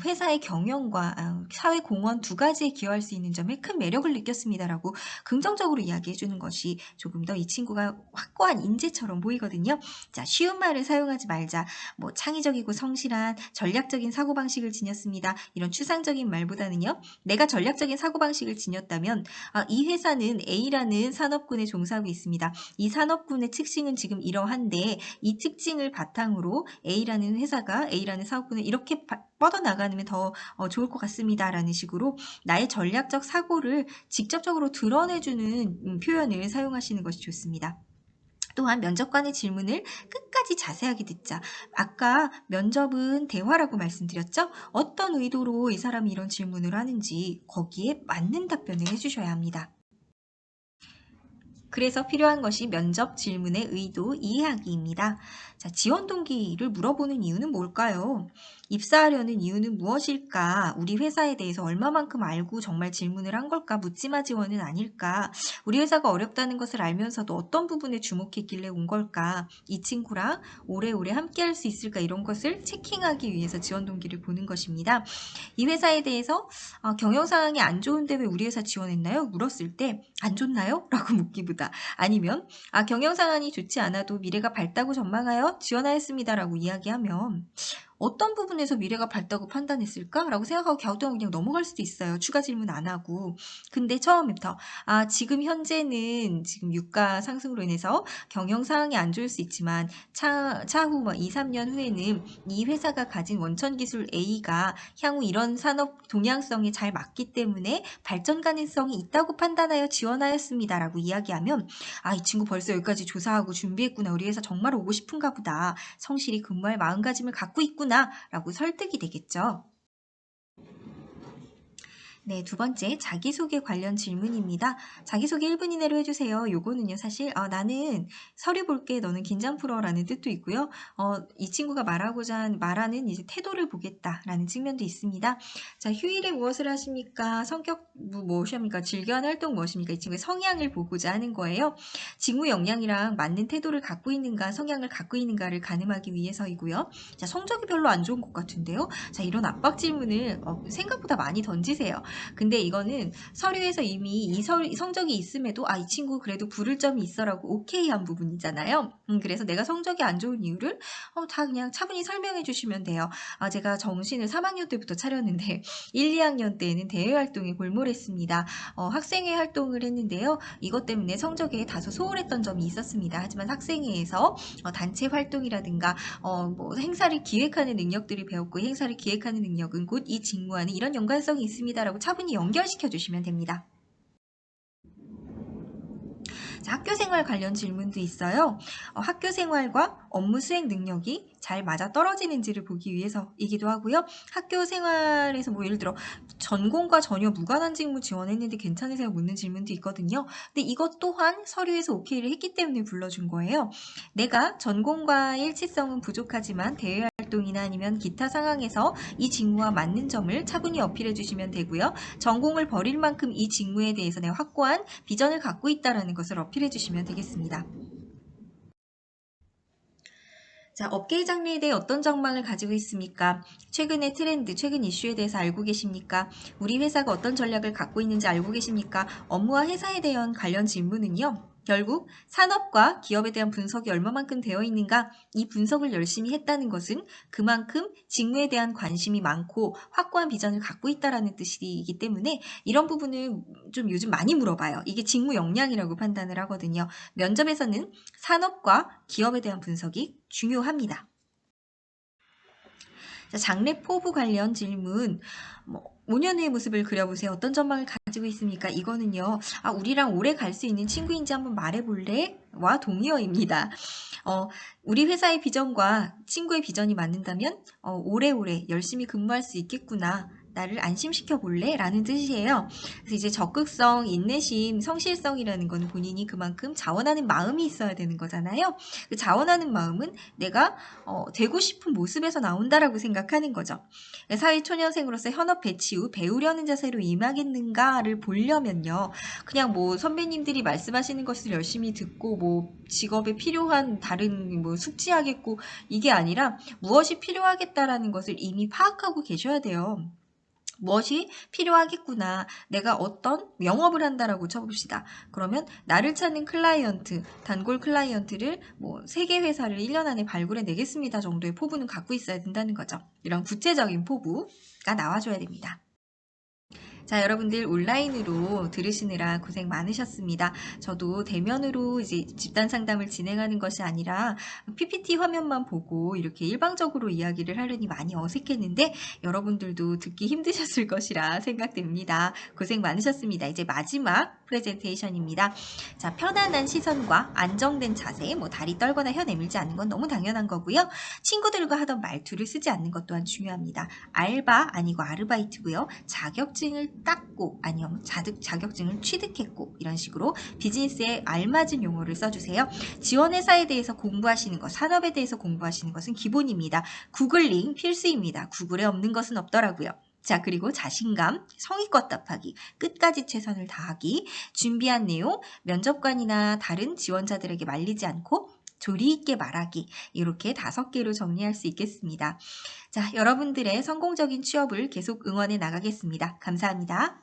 Speaker 1: 회사의 경영과 사회 공헌 두 가지에 기여할 수 있는 점에 큰 매력을 느꼈습니다라고 긍정적으로 이야기해 주는 것이 조금 더 이 친구가 확고한 인재처럼 보이거든요. 자, 쉬운 말을 사용하지 말자. 뭐 창의적이고 성실한 전략적인 사고방식을 지녔습니다. 이런 추상적인 말보다는요. 내가 전략적인 사고방식을 지녔다면 이 회사는 A라는 산업군에 종사하고 있습니다. 이 산업군의 특징은 지금 이러한데 이 특징을 바탕으로 A라는 회사가 A라는 사업군을 이렇게 뻗어나가면 더 좋을 것 같습니다. 라는 식으로 나의 전략적 사고를 직접적으로 드러내주는 표현을 사용하시는 것이 좋습니다. 또한 면접관의 질문을 끝까지 자세하게 듣자. 아까 면접은 대화라고 말씀드렸죠? 어떤 의도로 이 사람이 이런 질문을 하는지 거기에 맞는 답변을 해주셔야 합니다. 그래서 필요한 것이 면접 질문의 의도 이해하기입니다. 자, 지원 동기를 물어보는 이유는 뭘까요? 입사하려는 이유는 무엇일까? 우리 회사에 대해서 얼마만큼 알고 정말 질문을 한 걸까? 묻지마 지원은 아닐까? 우리 회사가 어렵다는 것을 알면서도 어떤 부분에 주목했길래 온 걸까? 이 친구랑 오래오래 함께 할 수 있을까? 이런 것을 체킹하기 위해서 지원 동기를 보는 것입니다. 이 회사에 대해서 경영 상황이 안 좋은데 왜 우리 회사 지원했나요? 물었을 때 안 좋나요? 라고 묻기보다 아니면 경영 상황이 좋지 않아도 미래가 밝다고 전망하여 지원하였습니다라고 이야기하면 어떤 부분에서 미래가 밝다고 판단했을까라고 생각하고 갸우뚱하고 그냥 넘어갈 수도 있어요. 추가 질문 안 하고. 근데 처음부터 지금 현재는 지금 유가 상승으로 인해서 경영 상황이 안 좋을 수 있지만 차후 2, 3년 후에는 이 회사가 가진 원천 기술 A가 향후 이런 산업 동향성에 잘 맞기 때문에 발전 가능성이 있다고 판단하여 지원하였습니다라고 이야기하면 이 친구 벌써 여기까지 조사하고 준비했구나. 우리 회사 정말 오고 싶은가 보다. 성실히 근무할 마음가짐을 갖고 있구나 라고 설득이 되겠죠. 네, 두 번째 자기소개 관련 질문입니다. 자기소개 1분 이내로 해주세요. 요거는요 사실 나는 서류 볼게 너는 긴장 풀어라는 뜻도 있고요. 이 친구가 말하는 이제 태도를 보겠다라는 측면도 있습니다. 자, 휴일에 무엇을 하십니까? 성격 무엇입니까? 즐겨하는 활동 무엇입니까? 이 친구의 성향을 보고자 하는 거예요. 직무 역량이랑 맞는 태도를 갖고 있는가 성향을 갖고 있는가를 가늠하기 위해서이고요. 자, 성적이 별로 안 좋은 것 같은데요. 자, 이런 압박 질문을 생각보다 많이 던지세요. 근데 이거는 서류에서 이미 이 성적이 있음에도 이 친구 그래도 부를 점이 있어라고 오케이한 부분이잖아요. 그래서 내가 성적이 안 좋은 이유를 다 그냥 차분히 설명해 주시면 돼요. 제가 정신을 3학년 때부터 차렸는데 1, 2학년 때에는 대외 활동에 골몰했습니다. 학생회 활동을 했는데요. 이것 때문에 성적에 다소 소홀했던 점이 있었습니다. 하지만 학생회에서 단체 활동이라든가 뭐 행사를 기획하는 능력들을 배웠고 행사를 기획하는 능력은 곧 이 직무와는 이런 연관성이 있습니다라고 차분히 연결시켜 주시면 됩니다. 자, 학교생활 관련 질문도 있어요. 학교생활과 업무 수행 능력이 잘 맞아 떨어지는지를 보기 위해서이기도 하고요. 학교 생활에서 뭐 예를 들어 전공과 전혀 무관한 직무 지원했는데 괜찮으세요? 묻는 질문도 있거든요. 근데 이것 또한 서류에서 오케이를 했기 때문에 불러준 거예요. 내가 전공과의 일치성은 부족하지만 대외 활동이나 아니면 기타 상황에서 이 직무와 맞는 점을 차분히 어필해 주시면 되고요. 전공을 버릴 만큼 이 직무에 대해서 내가 확고한 비전을 갖고 있다는 것을 어필해 주시면 되겠습니다. 자, 업계의 장르에 대해 어떤 전망을 가지고 있습니까? 최근의 트렌드, 최근 이슈에 대해서 알고 계십니까? 우리 회사가 어떤 전략을 갖고 있는지 알고 계십니까? 업무와 회사에 대한 관련 질문은요. 결국 산업과 기업에 대한 분석이 얼마만큼 되어 있는가? 이 분석을 열심히 했다는 것은 그만큼 직무에 대한 관심이 많고 확고한 비전을 갖고 있다는 뜻이기 때문에 이런 부분을 좀 요즘 많이 물어봐요. 이게 직무 역량이라고 판단을 하거든요. 면접에서는 산업과 기업에 대한 분석이 중요합니다. 자, 장래 포부 관련 질문. 5년 후의 모습을 그려보세요. 어떤 전망을 가지고 있습니까? 이거는요. 우리랑 오래 갈 수 있는 친구인지 한번 말해볼래? 와 동의어입니다. 우리 회사의 비전과 친구의 비전이 맞는다면 오래오래 열심히 근무할 수 있겠구나. 나를 안심시켜 볼래? 라는 뜻이에요. 그래서 이제 적극성, 인내심, 성실성이라는 건 본인이 그만큼 자원하는 마음이 있어야 되는 거잖아요. 그 자원하는 마음은 내가 되고 싶은 모습에서 나온다라고 생각하는 거죠. 사회초년생으로서 현업 배치 후 배우려는 자세로 임하겠는가를 보려면요. 그냥 뭐 선배님들이 말씀하시는 것을 열심히 듣고 뭐 직업에 필요한 다른 뭐 숙지하겠고 이게 아니라 무엇이 필요하겠다라는 것을 이미 파악하고 계셔야 돼요. 무엇이 필요하겠구나. 내가 어떤 영업을 한다라고 쳐봅시다. 그러면 나를 찾는 클라이언트, 단골 클라이언트를 뭐 3개 회사를 1년 안에 발굴해 내겠습니다 정도의 포부는 갖고 있어야 된다는 거죠. 이런 구체적인 포부가 나와줘야 됩니다. 자, 여러분들 온라인으로 들으시느라 고생 많으셨습니다. 저도 대면으로 이제 집단 상담을 진행하는 것이 아니라 PPT 화면만 보고 이렇게 일방적으로 이야기를 하려니 많이 어색했는데 여러분들도 듣기 힘드셨을 것이라 생각됩니다. 고생 많으셨습니다. 이제 마지막 프레젠테이션입니다. 자, 편안한 시선과 안정된 자세, 뭐 다리 떨거나 혀 내밀지 않는 건 너무 당연한 거고요. 친구들과 하던 말투를 쓰지 않는 것 또한 중요합니다. 알바 아니고 아르바이트고요. 자격증을 땄고 아니면 자격증을 취득했고 이런 식으로 비즈니스에 알맞은 용어를 써주세요. 지원회사에 대해서 공부하시는 것, 산업에 대해서 공부하시는 것은 기본입니다. 구글링 필수입니다. 구글에 없는 것은 없더라고요. 자, 그리고 자신감, 성의껏 답하기, 끝까지 최선을 다하기, 준비한 내용, 면접관이나 다른 지원자들에게 말리지 않고 조리 있게 말하기, 이렇게 5개로 정리할 수 있겠습니다. 자, 여러분들의 성공적인 취업을 계속 응원해 나가겠습니다. 감사합니다.